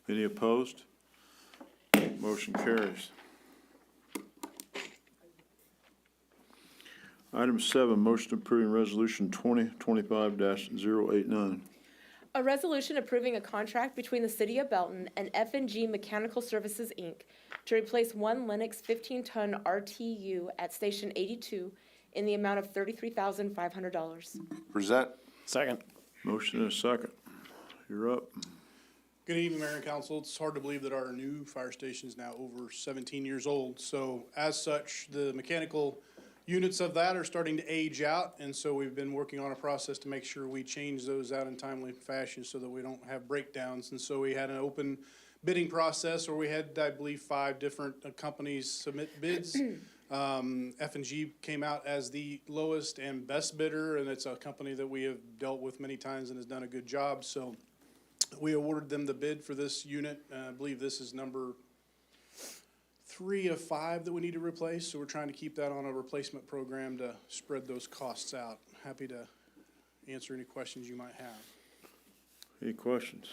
Any opposed? Motion carries. Item 7, motion approving resolution 2025-089. A resolution approving a contract between the City of Belton and F&G Mechanical Services, Inc. to replace one Lennox 15-ton RTU at Station 82 in the amount of $33,500. Present. Second. Motion and a second. You're up. Good evening, Mayor and Council. It's hard to believe that our new fire station is now over 17 years old. So as such, the mechanical units of that are starting to age out, and so we've been working on a process to make sure we change those out in timely fashion so that we don't have breakdowns. And so we had an open bidding process where we had, I believe, 5 different companies submit bids. F&G came out as the lowest and best bidder, and it's a company that we have dealt with many times and has done a good job. So we awarded them the bid for this unit. I believe this is number 3 of 5 that we need to replace, so we're trying to keep that on a replacement program to spread those costs out. Happy to answer any questions you might have. Any questions?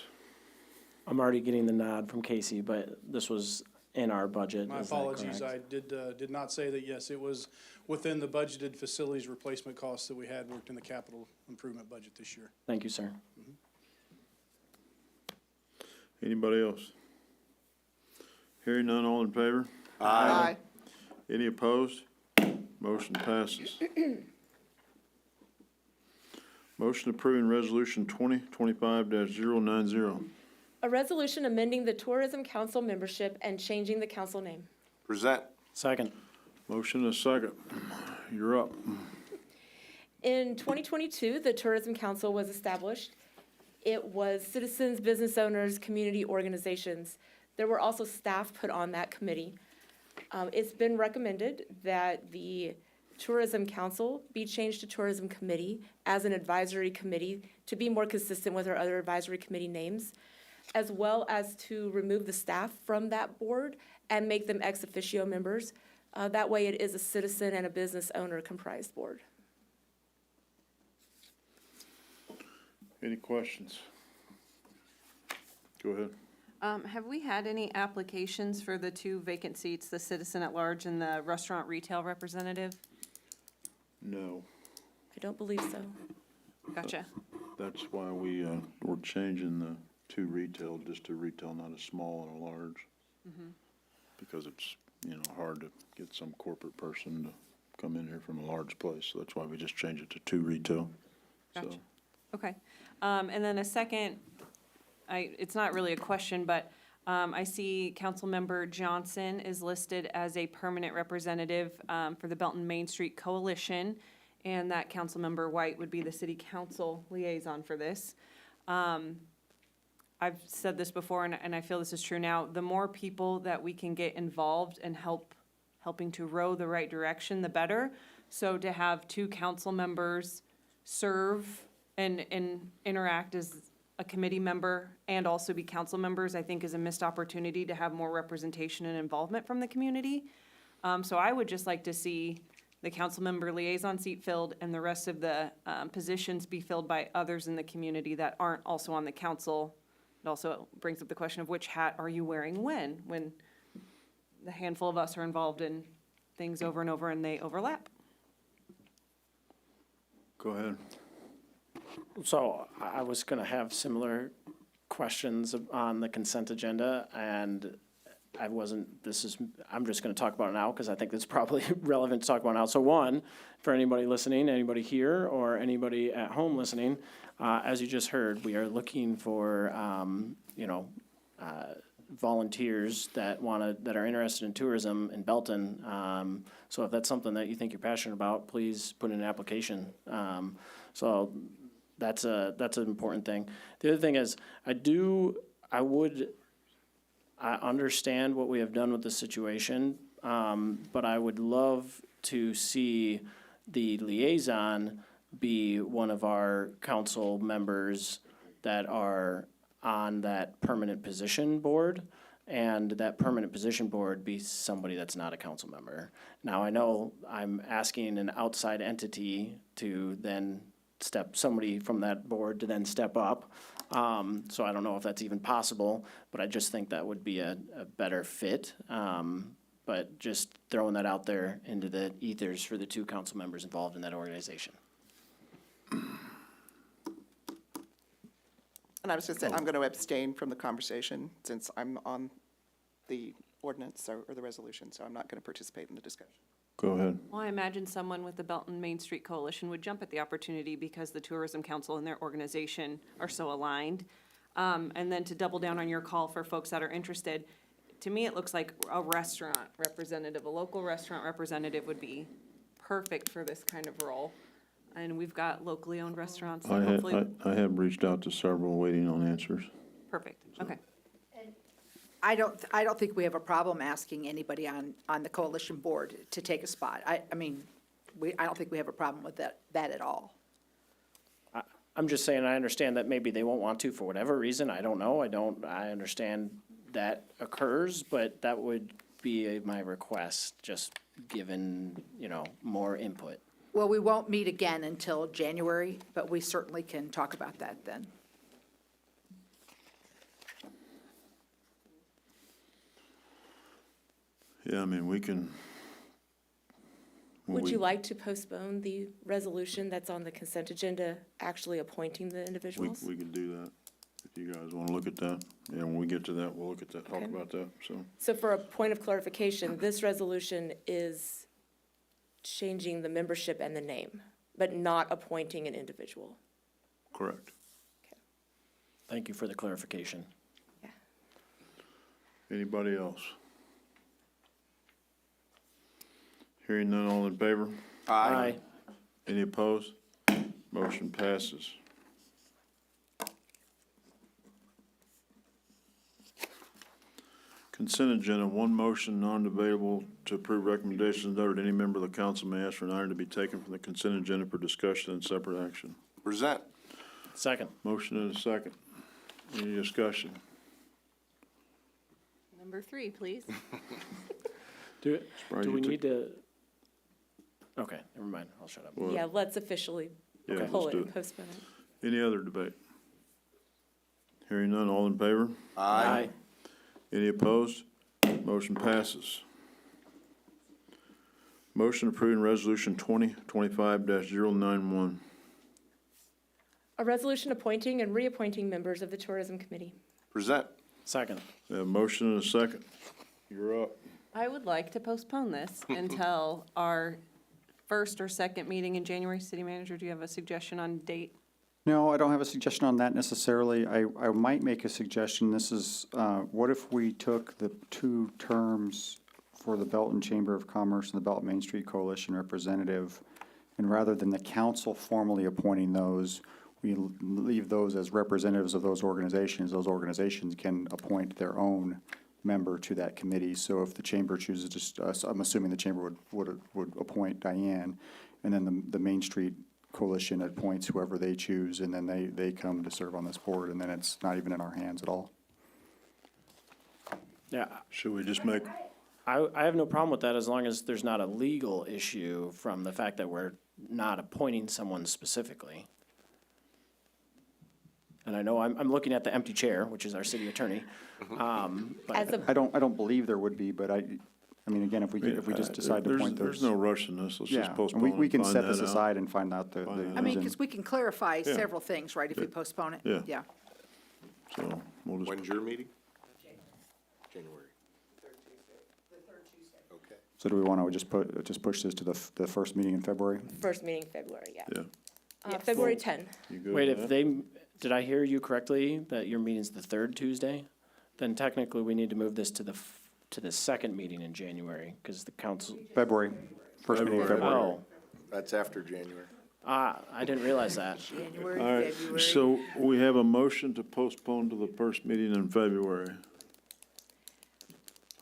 I'm already getting the nod from Casey, but this was in our budget. My is that apologies, correct? I did not say that. Yes, it was within the budgeted facilities replacement costs that we had worked in the capital improvement budget this year. Thank you, sir. Anybody else? Hearing none, all in favor? Aye. Any opposed? Motion passes. Motion approving resolution 2025-090. A resolution amending the Tourism Council membership and changing the council name. Present. Second. Motion and a second. You're up. In 2022, the Tourism Council was established. It was citizens, business owners, community organizations. There were also staff put on that committee. It's been recommended that the Tourism Council be changed to Tourism Committee as an advisory committee to be more consistent with our other advisory committee names, as well as to remove the staff from that board and make them ex officio members. That way it is a citizen and a business owner comprised board. Any questions? Go ahead. Have we had any applications for the 2 vacant seats, the citizen at large and the restaurant retail representative? No. I don't believe so. Gotcha. That's why we're changing the 2 retail, just to retail, not a small and a large. Because it's, hard to get some corporate person to come in here from a large place. So that's why we just changed it to 2 retail. Gotcha. So, Okay. And then a second, it's not really a question, but I see Councilmember Johnson is listed as a permanent representative for the Belton Main Street Coalition, and that Councilmember White would be the city council liaison for this. I've said this before, and I feel this is true now. The more people that we can get involved and helping to row the right direction, the better. So to have 2 council members serve and interact as a committee member and also be council members, I think is a missed opportunity to have more representation and involvement from the community. So I would just like to see the council member liaison seat filled and the rest of the positions be filled by others in the community that aren't also on the council. It also brings up the question of which hat are you wearing when the handful of us are involved in things over and over and they overlap. go ahead. So I was going to have similar questions on the consent agenda, and I'm just going to talk about it now because I think it's probably relevant to talk about now. So one, for anybody listening, anybody here or anybody at home listening, as you just heard, we are looking for, volunteers that are interested in tourism in Belton. So if that's something that you think you're passionate about, please put in an application. So that's an important thing. The other thing is, I understand what we have done with the situation, but I would love to see the liaison be one of our council members that are on that permanent position board, and that permanent position board be somebody that's not a council member. Now, I know I'm asking an outside entity to then somebody from that board to then step up. So I don't know if that's even possible, but I just think that would be a better fit. But just throwing that out there into the ethers for the 2 council members involved in that organization. And I was just saying, I'm going to abstain from the conversation since I'm on the ordinance or the resolution, so I'm not going to participate in the discussion. Go ahead. Well, I imagine someone with the Belton Main Street Coalition would jump at the opportunity because the Tourism Council and their organization are so aligned. And then to double down on your call for folks that are interested, to me, it looks like a restaurant representative, a local restaurant representative would be perfect for this kind of role. And we've got locally owned restaurants that hopefully. I have reached out to several waiting on answers. Perfect, okay. I don't think we have a problem asking anybody on the coalition board to take a spot. I don't think we have a problem with that at all. I'm just saying, I understand that maybe they won't want to for whatever reason. I don't know. I understand that occurs, but that would be my request, just given, more input. Well, we won't meet again until January, but we certainly can talk about that then. Yeah, we can. Would you like to postpone the resolution that's on the consent agenda, actually appointing the individuals? We can do that, if you guys want to look at that. Yeah, when we get to that, we'll look at that, talk Okay. about that, so. So for a point of clarification, this resolution is changing the membership and the name, but not appointing an individual. Correct. Thank you for the clarification. Anybody else? Hearing none, all in favor? Aye. Any opposed? Motion passes. Consent agenda, one motion, non-debatable, to approve recommendations noted. Any member of the council may ask for an item to be taken from the consent agenda for discussion and separate action. Present. Second. Motion and a second. Any discussion? Number 3, please. Do Brian, we you need to? Okay, never mind. I'll shut up. Well, Yeah, let's officially Yeah, pull let's it do and it. postpone it. Any other debate? Hearing none, all in favor? Aye. Any opposed? Motion passes. Motion approving resolution 2025-091. A resolution appointing and reappointing members of the Tourism Committee. Present. Second. We have a motion and a second. You're up. I would like to postpone this until our first or second meeting in January. City Manager, do you have a suggestion on date? No, I don't have a suggestion on that necessarily. I might make a suggestion. This is, what if we took the 2 terms for the Belton Chamber of Commerce and the Belton Main Street Coalition representative, and rather than the council formally appointing those, we leave those as representatives of those organizations. Those organizations can appoint their own member to that committee. So if the chamber chooses to, I'm assuming the chamber would appoint Diane, and then the Main Street Coalition appoints whoever they choose, and then they come to serve on this board, and then it's not even in our hands at all. Yeah, Should we just make, I have no problem with that as long as there's not a legal issue from the fact that we're not appointing someone specifically. And I know I'm looking at the empty chair, which is our city attorney. As a, I don't believe there would be, but I mean, again, if we just decide to appoint those. There's no rush in this. Let's Yeah, just and postpone we and can find set that this out. aside and find out the Find that I mean, reason. because we can clarify Yeah. several things, right, if we postpone it? Yeah. So we'll just, When's your meeting? January. Okay. So do we want to just push this to the first meeting in February? first meeting in February, yeah. yeah. February 10. You good Wait, with if that? did I hear you correctly that your meeting's the 3rd Tuesday? Then technically we need to move this to the second meeting in January, because the council, February, first meeting in February. oh, That's after January. I didn't realize that. January, All right, February. so we have a motion to postpone to the first meeting in February.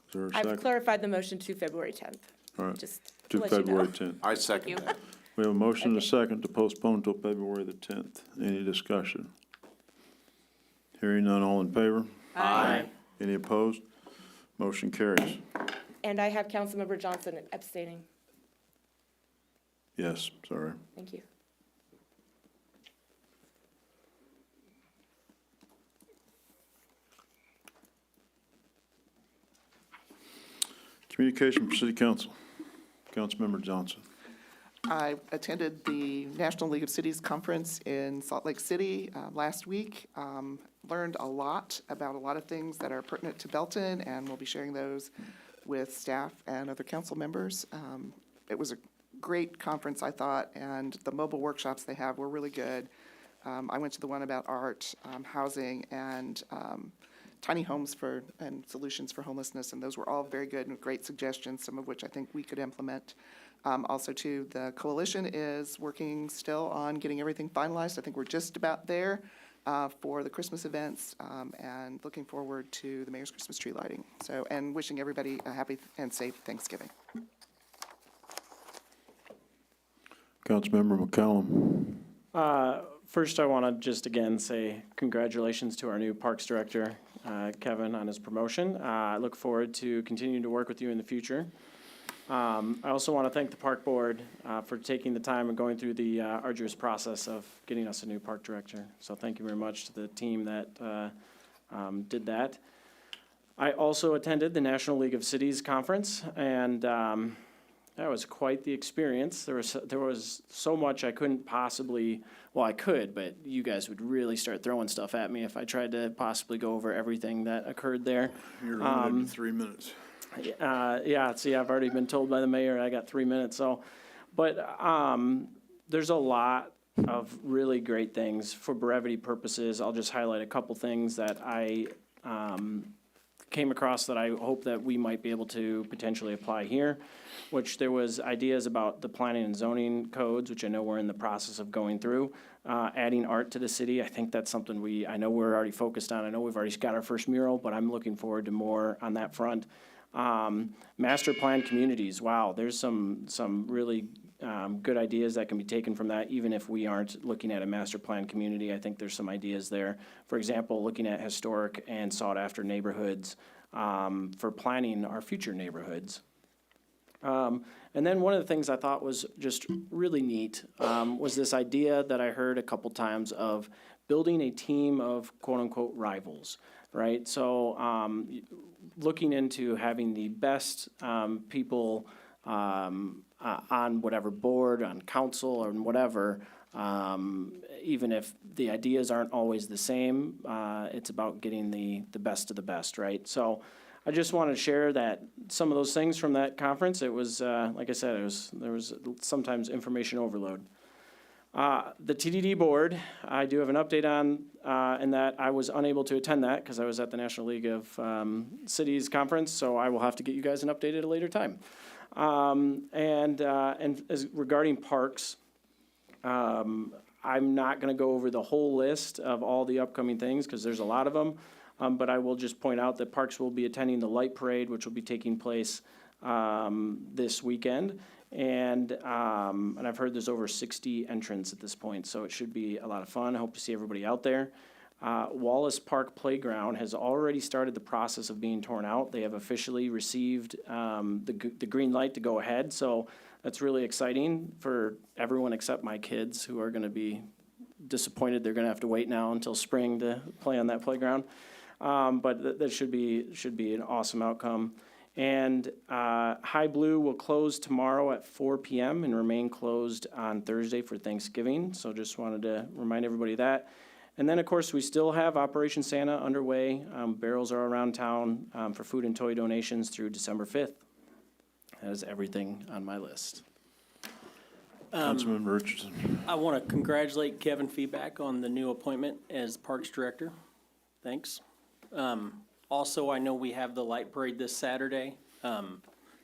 Is there a I've second? clarified the motion to February 10th, All right, just to to let you know. February 10th. I second that. We have a motion and a second to postpone till February the 10th. Any discussion? Hearing none, all in favor? Aye. Any opposed? Motion carries. And I have Councilmember Johnson abstaining. Yes, sorry. Thank you. Communication from City Council. Councilmember Johnson. I attended the National League of Cities Conference in Salt Lake City last week. Learned a lot about a lot of things that are pertinent to Belton, and we'll be sharing those with staff and other council members. It was a great conference, I thought, and the mobile workshops they have were really good. I went to the one about art, housing, and tiny homes and solutions for homelessness, and those were all very good and great suggestions, some of which I think we could implement. Also, too, the coalition is working still on getting everything finalized. I think we're just about there for the Christmas events, and looking forward to the mayor's Christmas tree lighting. So, and wishing everybody a happy and safe Thanksgiving. Councilmember McCallum. First, I want to just again say congratulations to our new Parks Director, Kevin, on his promotion. I look forward to continuing to work with you in the future. I also want to thank the Park Board for taking the time and going through the arduous process of getting us a new Park Director. So thank you very much to the team that did that. I also attended the National League of Cities Conference, and that was quite the experience. There was so much I couldn't possibly, well, I could, but you guys would really start throwing stuff at me if I tried to possibly go over everything that occurred there. You're limited to 3 minutes. Yeah, see, I've already been told by the mayor I got 3 minutes, so. But there's a lot of really great things. For brevity purposes, I'll just highlight a couple things that I came across that I hope that we might be able to potentially apply here, which there was ideas about the planning and zoning codes, which I know we're in the process of going through. Adding art to the city, I think that's something I know we're already focused on. I know we've already got our first mural, but I'm looking forward to more on that front. Master plan communities, wow, there's some really good ideas that can be taken from that, even if we aren't looking at a master plan community. I think there's some ideas there. For example, looking at historic and sought-after neighborhoods for planning our future neighborhoods. And then one of the things I thought was just really neat was this idea that I heard a couple times of building a team of quote-unquote rivals, right? So looking into having the best people on whatever board, on council, or whatever, even if the ideas aren't always the same, it's about getting the best of the best, right? So I just want to share that some of those things from that conference, it was, like I said, there was sometimes information overload. The TDD board, I do have an update on, in that I was unable to attend that because I was at the National League of Cities Conference, so I will have to get you guys an update at a later time. And as regarding parks, I'm not going to go over the whole list of all the upcoming things because there's a lot of them. But I will just point out that Parks will be attending the Light Parade, which will be taking place this weekend. And I've heard there's over 60 entrants at this point, so it should be a lot of fun. I hope to see everybody out there. Wallace Park Playground has already started the process of being torn out. They have officially received the green light to go ahead, so that's really exciting for everyone except my kids, who are going to be disappointed they're going to have to wait now until spring to play on that playground. But that should be an awesome outcome. And High Blue will close tomorrow at 4 p.m. and remain closed on Thursday for Thanksgiving. So just wanted to remind everybody of that. And then, of course, we still have Operation Santa underway. Barrels are around town for food and toy donations through December 5th. That is everything on my list. Councilman Richardson. I want to congratulate Kevin Feedback on the new appointment as Parks Director. Thanks. Also, I know we have the Light Parade this Saturday,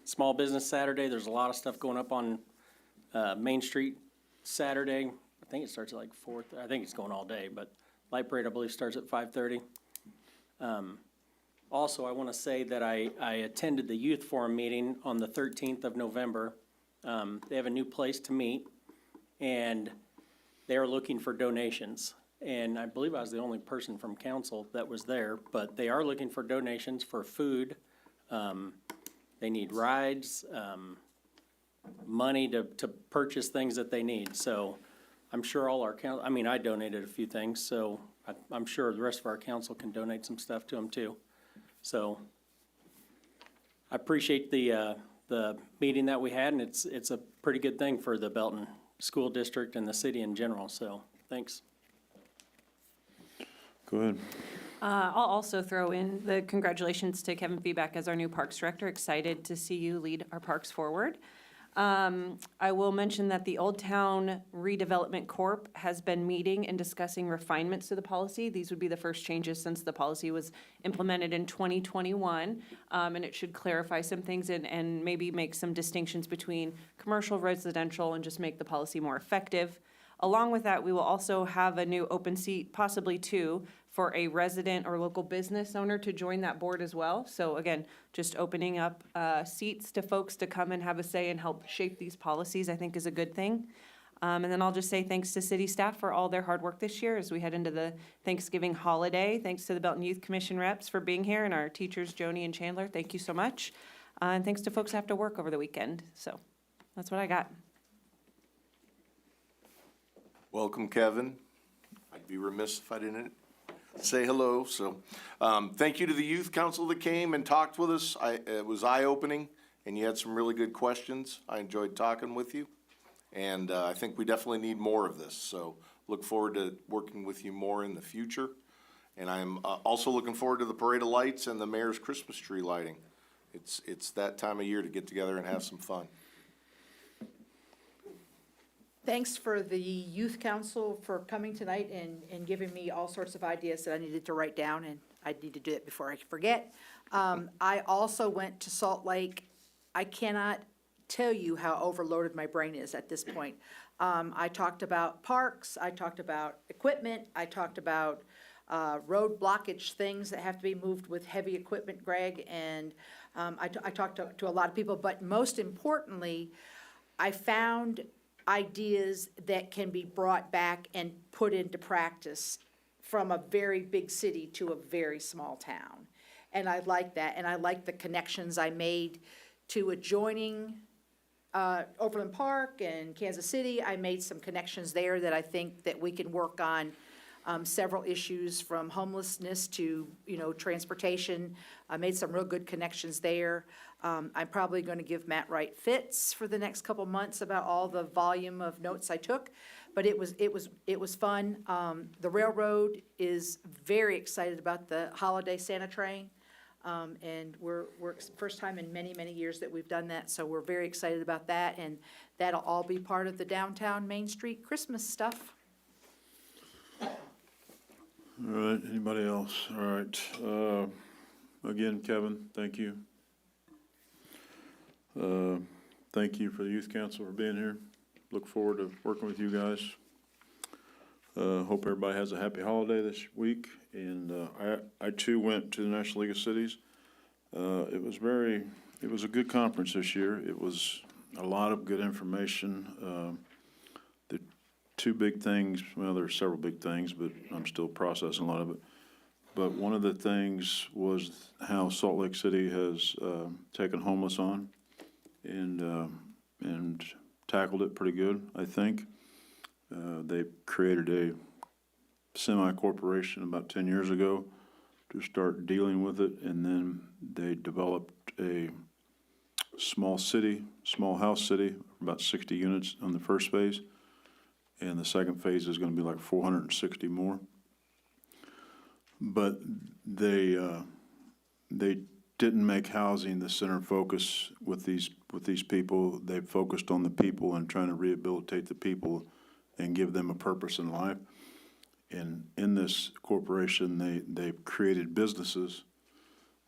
Small Business Saturday. There's a lot of stuff going up on Main Street Saturday. I think it starts at like 4. I think it's going all day, but Light Parade, I believe, starts at 5:30. Also, I want to say that I attended the Youth Forum meeting on the 13th of November. They have a new place to meet, and they are looking for donations. And I believe I was the only person from council that was there, but they are looking for donations for food. They need rides, money to purchase things that they need. So I'm sure all our council, I mean, I donated a few things, so I'm sure the rest of our council can donate some stuff to them too. So I appreciate the meeting that we had, and it's a pretty good thing for the Belton School District and the city in general, so thanks. Go ahead. I'll also throw in the congratulations to Kevin Feedback as our new Parks Director. Excited to see you lead our parks forward. I will mention that the Old Town Redevelopment Corp. has been meeting and discussing refinements to the policy. These would be the first changes since the policy was implemented in 2021. And it should clarify some things and maybe make some distinctions between commercial, residential, and just make the policy more effective. Along with that, we will also have a new open seat, possibly two, for a resident or local business owner to join that board as well. So again, just opening up seats to folks to come and have a say and help shape these policies, I think is a good thing. And then I'll just say thanks to city staff for all their hard work this year as we head into the Thanksgiving holiday. Thanks to the Belton Youth Commission reps for being here, and our teachers, Joni and Chandler, thank you so much. And thanks to folks who have to work over the weekend. So that's what I got. Welcome, Kevin. I'd be remiss if I didn't say hello. So thank you to the youth council that came and talked with us. It was eye-opening, and you had some really good questions. I enjoyed talking with you, and I think we definitely need more of this. So look forward to working with you more in the future. And I'm also looking forward to the Parade of Lights and the mayor's Christmas tree lighting. It's that time of year to get together and have some fun. Thanks for the youth council for coming tonight and giving me all sorts of ideas that I needed to write down, and I need to do it before I forget. I also went to Salt Lake. I cannot tell you how overloaded my brain is at this point. I talked about parks, I talked about equipment, I talked about road blockage things that have to be moved with heavy equipment, Greg, and I talked to a lot of people, but most importantly, I found ideas that can be brought back and put into practice from a very big city to a very small town. And I like that, and I like the connections I made to adjoining Overland Park and Kansas City. I made some connections there that I think that we can work on several issues from homelessness to, transportation. I made some real good connections there. I'm probably going to give Matt Wright fits for the next couple months about all the volume of notes I took, but it was fun. The railroad is very excited about the holiday Santa train. And we're first time in many, many years that we've done that, so we're very excited about that, and that'll all be part of the downtown Main Street Christmas stuff. All right, anybody else? All right. Again, Kevin, thank you. Thank you for the Youth Council for being here. Look forward to working with you guys. Hope everybody has a happy holiday this week. And I too went to the National League of Cities. It was a good conference this year. It was a lot of good information. The two big things, well, there's several big things, but I'm still processing a lot of it. But one of the things was how Salt Lake City has taken homeless on and tackled it pretty good, I think. They created a semi-corporation about 10 years ago to start dealing with it, and then they developed a small house city, about 60 units on the first phase, and the second phase is going to be like 460 more. But they didn't make housing the center focus with these people. They focused on the people and trying to rehabilitate the people and give them a purpose in life. And in this corporation, they've created businesses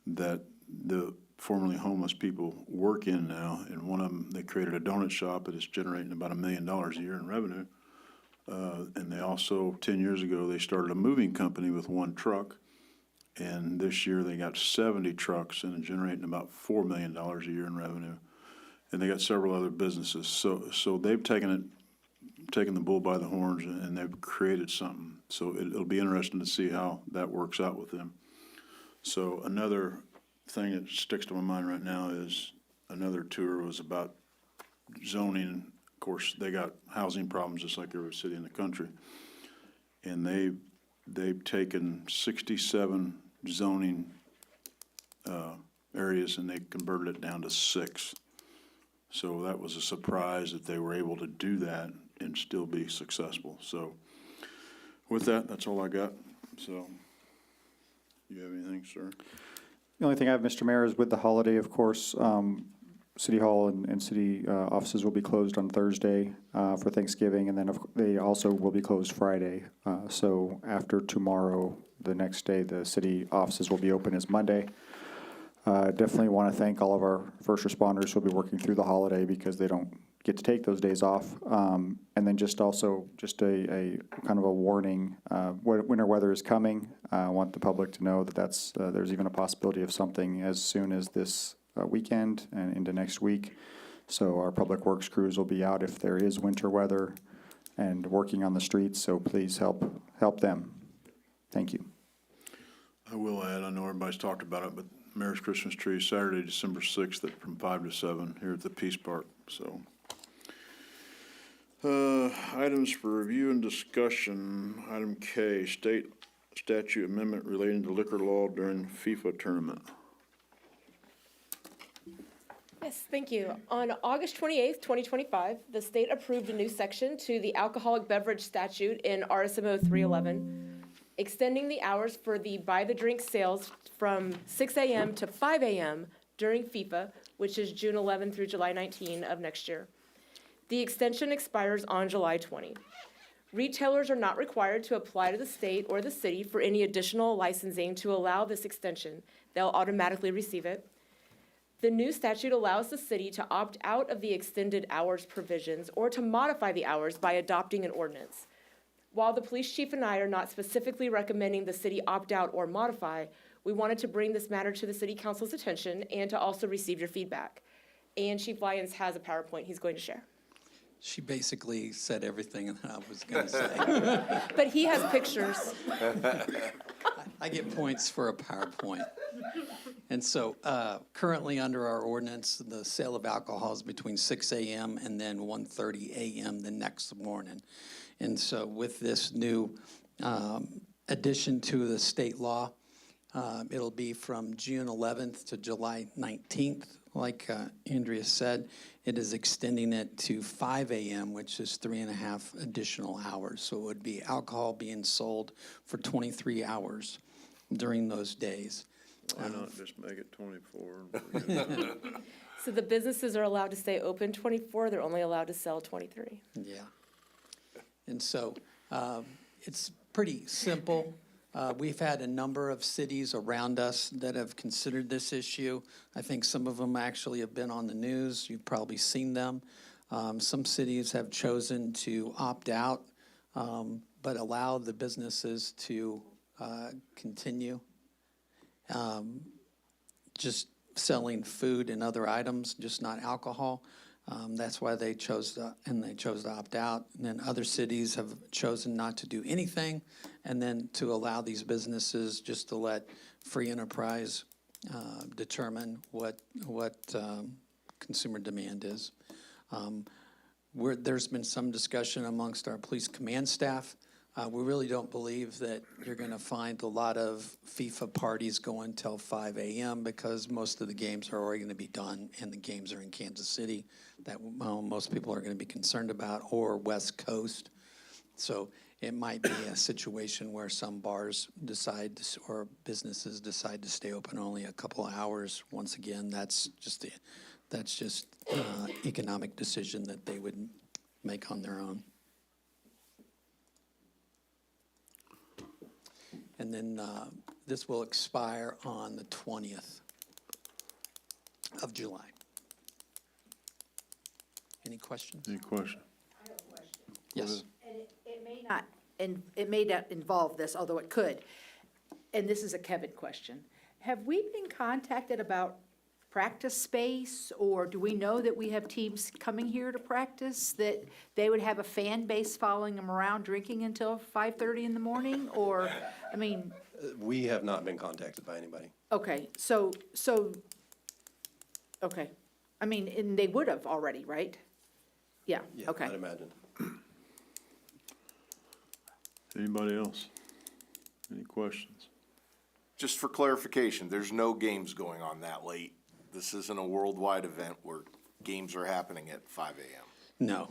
that the formerly homeless people work in now. And one of them, they created a donut shop that is generating about $1 million a year in revenue. And they also, 10 years ago, they started a moving company with one truck. And this year they got 70 trucks and generating about $4 million a year in revenue. And they got several other businesses. So they've taken the bull by the horns, and they've created something. So it'll be interesting to see how that works out with them. So another thing that sticks to my mind right now is another tour was about zoning. Of course, they got housing problems just like every city in the country. And they've taken 67 zoning areas and they converted it down to 6. So that was a surprise that they were able to do that and still be successful. So with that, that's all I got. So you have anything, sir? The only thing I have, Mr. Mayor, is with the holiday, of course, City Hall and city offices will be closed on Thursday for Thanksgiving, and then they also will be closed Friday. So after tomorrow, the next day, the city offices will be open as Monday. Definitely want to thank all of our first responders who will be working through the holiday because they don't get to take those days off. And then just a kind of a warning, winter weather is coming. I want the public to know that there's even a possibility of something as soon as this weekend and into next week. So our public works crews will be out if there is winter weather and working on the streets, so please help them. Thank you. I will add, I know everybody's talked about it, but Mayor's Christmas tree, Saturday, December 6th from 5 to 7 here at the Peace Park. So, items for review and discussion. Item K, state statute amendment relating to liquor law during FIFA tournament. Yes, thank you. On August 28th, 2025, the state approved a new section to the alcoholic beverage statute in RSMO 311, extending the hours for the buy-the-drink sales from 6 a.m. to 5 a.m. during FIFA, which is June 11 through July 19 of next year. The extension expires on July 20. Retailers are not required to apply to the state or the city for any additional licensing to allow this extension. They'll automatically receive it. The new statute allows the city to opt out of the extended hours provisions or to modify the hours by adopting an ordinance. While the police chief and I are not specifically recommending the city opt out or modify, we wanted to bring this matter to the city council's attention and to also receive your feedback. And Chief Lyons has a PowerPoint he's going to share. She basically said everything that I was going to say. But he has pictures. I get points for a PowerPoint. And so currently under our ordinance, the sale of alcohol is between 6 a.m. and then 1:30 a.m. the next morning. And so with this new addition to the state law, it'll be from June 11th to July 19th. Like Andrea said, it is extending it to 5 a.m., which is 3.5 additional hours. So it would be alcohol being sold for 23 hours during those days. Why not just make it 24? So the businesses are allowed to stay open 24, they're only allowed to sell 23. Yeah. And so it's pretty simple. We've had a number of cities around us that have considered this issue. I think some of them actually have been on the news. You've probably seen them. Some cities have chosen to opt out, but allow the businesses to continue just selling food and other items, just not alcohol. That's why they chose to opt out. And then other cities have chosen not to do anything, and then to allow these businesses just to let free enterprise determine what consumer demand is. There's been some discussion amongst our police command staff. We really don't believe that you're going to find a lot of FIFA parties going till 5 a.m. because most of the games are already going to be done, and the games are in Kansas City that most people are going to be concerned about, or West Coast. So it might be a situation where some bars decide to, or businesses decide to stay open only a couple of hours. Once again, that's just economic decision that they would make on their own. And then this will expire on the 20th of July. Any questions? Any question? I have a question. Yes. And it may not involve this, although it could. And this is a Kevin question. Have we been contacted about practice space, or do we know that we have teams coming here to practice, that they would have a fan base following them around drinking until 5:30 in the morning? Or, I mean, We have not been contacted by anybody. okay, okay. I mean, and they would have already, right? Yeah, Yeah, okay. I'd imagine. Anybody else? Any questions? Just for clarification, there's no games going on that late. This isn't a worldwide event where games are happening at 5 a.m. No.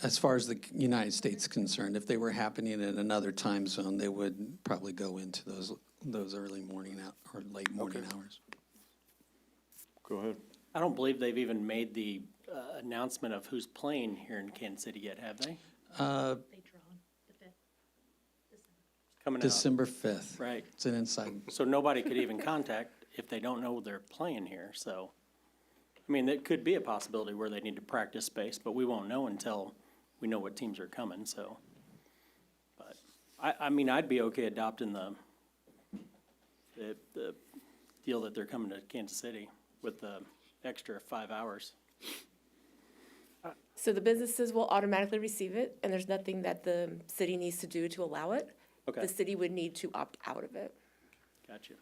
As far as the United States is concerned, if they were happening in another time zone, they would probably go into those early morning or late morning hours. Go ahead. I don't believe they've even made the announcement of who's playing here in Kansas City yet, have they? Coming out. December 5th. Right. It's an inside. So nobody could even contact if they don't know they're playing here, so. I mean, it could be a possibility where they need to practice space, but we won't know until we know what teams are coming, so. But, I mean, I'd be okay adopting the deal that they're coming to Kansas City with the extra 5 hours. So the businesses will automatically receive it, and there's nothing that the city needs to do to allow it. Okay. The city would need to opt out of it. Gotcha.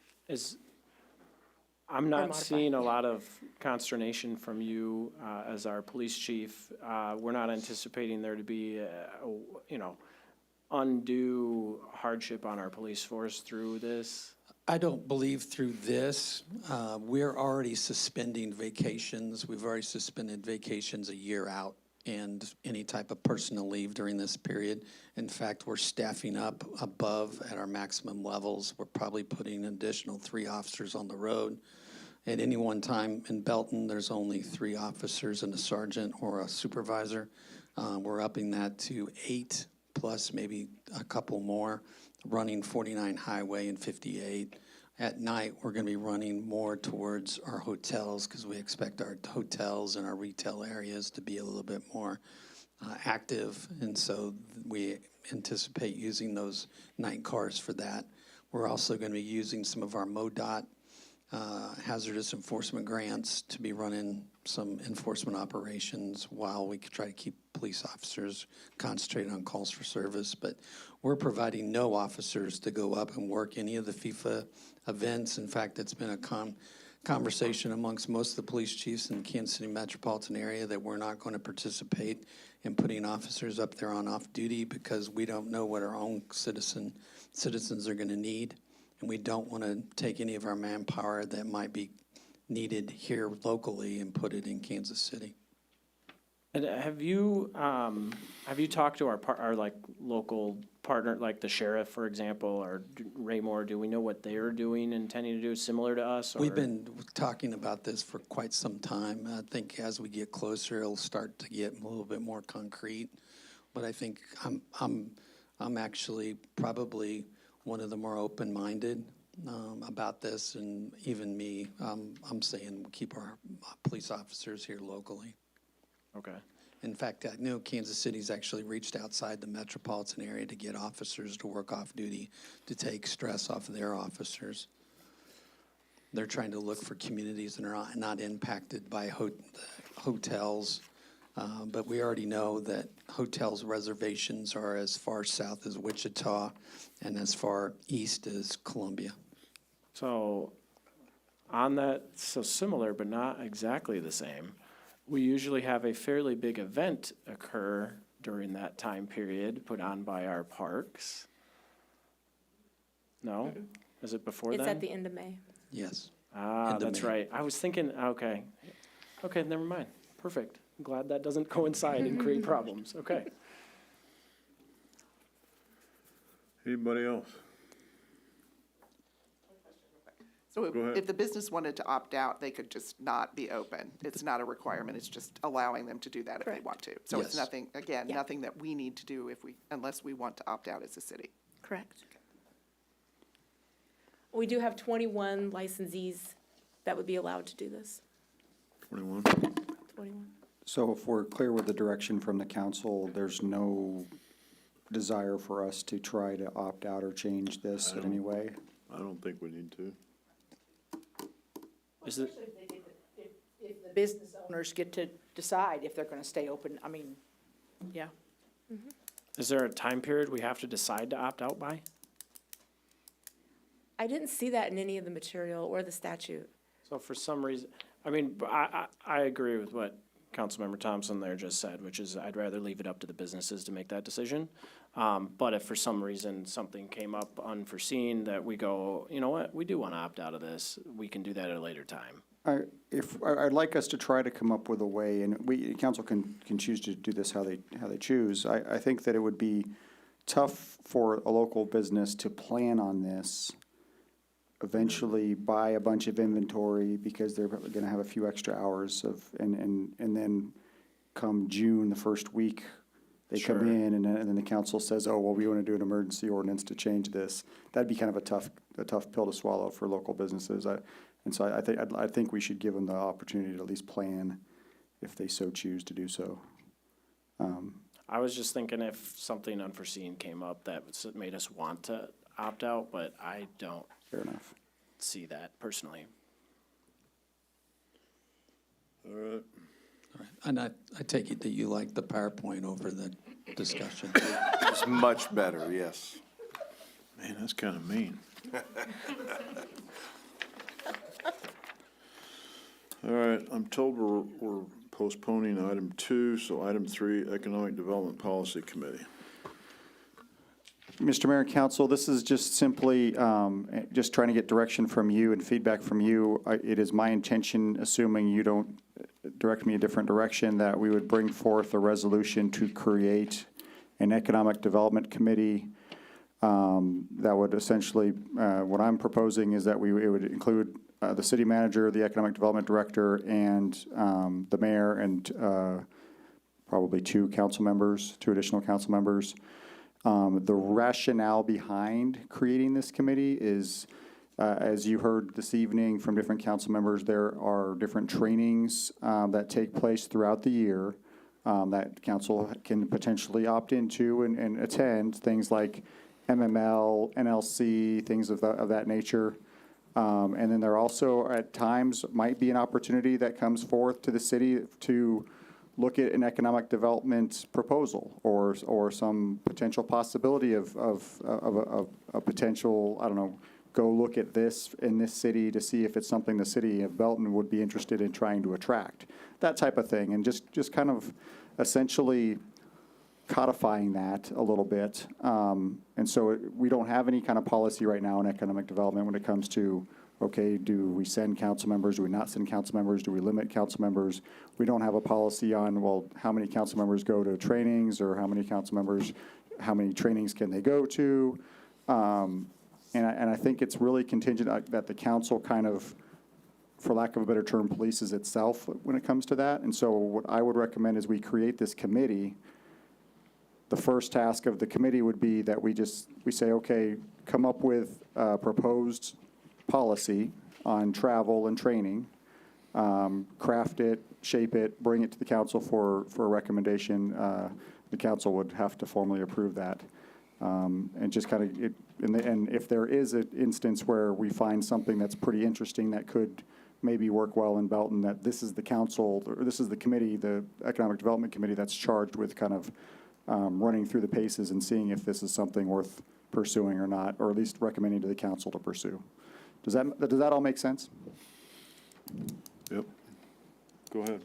I'm not modify, seeing a lot of consternation from you as our police chief. We're not anticipating there to be, undue hardship on our police force through this. I don't believe through this. We're already suspending vacations. We've already suspended vacations a year out and any type of personal leave during this period. In fact, we're staffing up above at our maximum levels. We're probably putting an additional 3 officers on the road. At any one time in Belton, there's only 3 officers and a sergeant or a supervisor. We're upping that to 8 plus maybe a couple more, running 49 Highway and 58. At night, we're going to be running more towards our hotels because we expect our hotels and our retail areas to be a little bit more active, and so we anticipate using those night cars for that. We're also going to be using some of our MoDOT hazardous enforcement grants to be running some enforcement operations while we could try to keep police officers concentrated on calls for service. But we're providing no officers to go up and work any of the FIFA events. In fact, it's been a conversation amongst most of the police chiefs in the Kansas City metropolitan area that we're not going to participate in putting officers up there on off duty because we don't know what our own citizens are going to need. And we don't want to take any of our manpower that might be needed here locally and put it in Kansas City. And have you talked to our like local partner, like the sheriff, for example, or Raymore? Do we know what they're doing, intending to do similar to us? Or? We've been talking about this for quite some time. I think as we get closer, it'll start to get a little bit more concrete. But I think I'm actually probably one of the more open-minded about this, and even me, I'm saying keep our police officers here locally. Okay. In fact, I know Kansas City's actually reached outside the metropolitan area to get officers to work off duty to take stress off of their officers. They're trying to look for communities that are not impacted by hotels, but we already know that hotels reservations are as far south as Wichita and as far east as Columbia. So on that, so similar but not exactly the same. We usually have a fairly big event occur during that time period put on by our parks. No? Is it before It's then? at the end of May. Yes. Ah, that's right. I was thinking, okay. Okay, never mind. Perfect. I'm glad that doesn't coincide and create problems. Okay. Anybody else? So Go ahead. if the business wanted to opt out, they could just not be open. It's not a requirement, it's just allowing them to do that if they want to. So it's Yes. nothing, again, Yeah. nothing that we need to do unless we want to opt out as a city. Correct. We do have 21 licensees that would be allowed to do this. 21? 21. So if we're clear with the direction from the council, there's no desire for us to try to opt out or change this in any way? I don't think we need to. Is it, If the business owners get to decide if they're gonna stay open, I mean, yeah. is there a time period we have to decide to opt out by? I didn't see that in any of the material or the statute. So for some reason, I mean, I agree with what Councilmember Thompson there just said, which is I'd rather leave it up to the businesses to make that decision. But if for some reason something came up unforeseen that we go, you know what, we do want to opt out of this, we can do that at a later time. I'd like us to try to come up with a way, and council can choose to do this how they choose. I think that it would be tough for a local business to plan on this, eventually buy a bunch of inventory because they're gonna have a few extra hours and then come June, the first week, they come Sure. in and then the council says, oh, well, we wanna do an emergency ordinance to change this. That'd be kind of a tough pill to swallow for local businesses. I think we should give them the opportunity to at least plan if they so choose to do so. I was just thinking if something unforeseen came up that made us want to opt out, but I don't Fair enough. see that personally. All right. All right. And I take it that you like the PowerPoint over the discussion. It's much better, yes. Man, that's kind of mean. All right, I'm told we're postponing item 2, so item 3, Economic Development Policy Committee. Mr. Mayor and Council, this is just simply just trying to get direction from you and feedback from you. It is my intention, assuming you don't direct me a different direction, that we would bring forth a resolution to create an Economic Development Committee that would essentially, what I'm proposing is that it would include the city manager, the economic development director, and the mayor, and probably two additional council members. The rationale behind creating this committee is, as you heard this evening from different council members, there are different trainings that take place throughout the year that council can potentially opt into and attend, things like MML, NLC, things of that nature. And then there also, at times, might be an opportunity that comes forth to the city to look at an economic development proposal or some potential possibility of a potential, I don't know, go look at this in this city to see if it's something the city of Belton would be interested in trying to attract, that type of thing. And just kind of essentially codifying that a little bit. And so we don't have any kind of policy right now in economic development when it comes to, okay, do we send council members, do we not send council members, do we limit council members? We don't have a policy on, well, how many council members go to trainings, or how many council members, how many trainings can they go to? And I think it's really contingent that the council kind of, for lack of a better term, polices itself when it comes to that. And so what I would recommend is we create this committee. The first task of the committee would be that we say, okay, come up with a proposed policy on travel and training, craft it, shape it, bring it to the council for a recommendation. The council would have to formally approve that. And just kind of, and if there is an instance where we find something that's pretty interesting that could maybe work well in Belton, that this is the council, or this is the committee, the Economic Development Committee, that's charged with kind of running through the paces and seeing if this is something worth pursuing or not, or at least recommending to the council to pursue. Does that all make sense? Yep. Go ahead.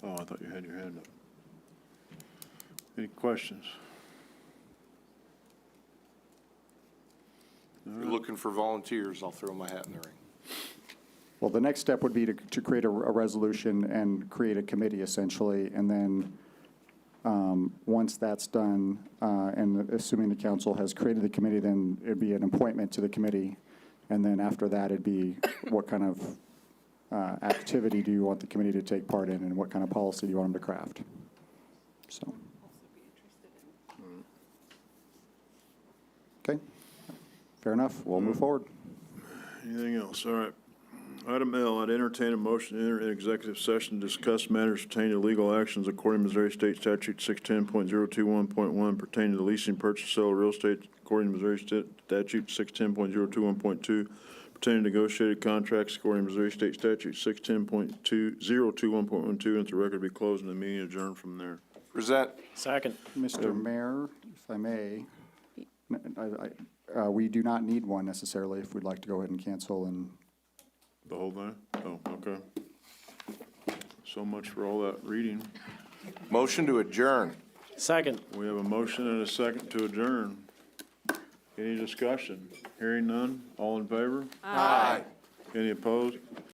Oh, I thought you had your hand up. Any questions? If you're looking for volunteers, I'll throw my hat in the ring. Well, the next step would be to create a resolution and create a committee essentially, and then once that's done, and assuming the council has created the committee, then it'd be an appointment to the committee, and then after that, it'd be what kind of activity do you want the committee to take part in, and what kind of policy do you want them to craft? So. Okay, fair enough. We'll move forward. Anything else? All right. Item L, I'd entertain a motion to enter an executive session to discuss matters pertaining to legal actions according to Missouri State Statute 610.021.1 pertaining to leasing, purchase, sale of real estate according to Missouri Statute 610.021.2 pertaining to negotiated contracts according to Missouri State Statute 610.021.12, and if the record be closed and the meeting adjourned from there. Present. Second. Mr. Mayor, if I may, we do not need one necessarily if we'd like to go ahead and cancel and. The whole thing? Oh, okay. So much for all that reading. Motion to adjourn. Second. We have a motion and a second to adjourn. Any discussion? Hearing none? All in favor? Aye. Any opposed?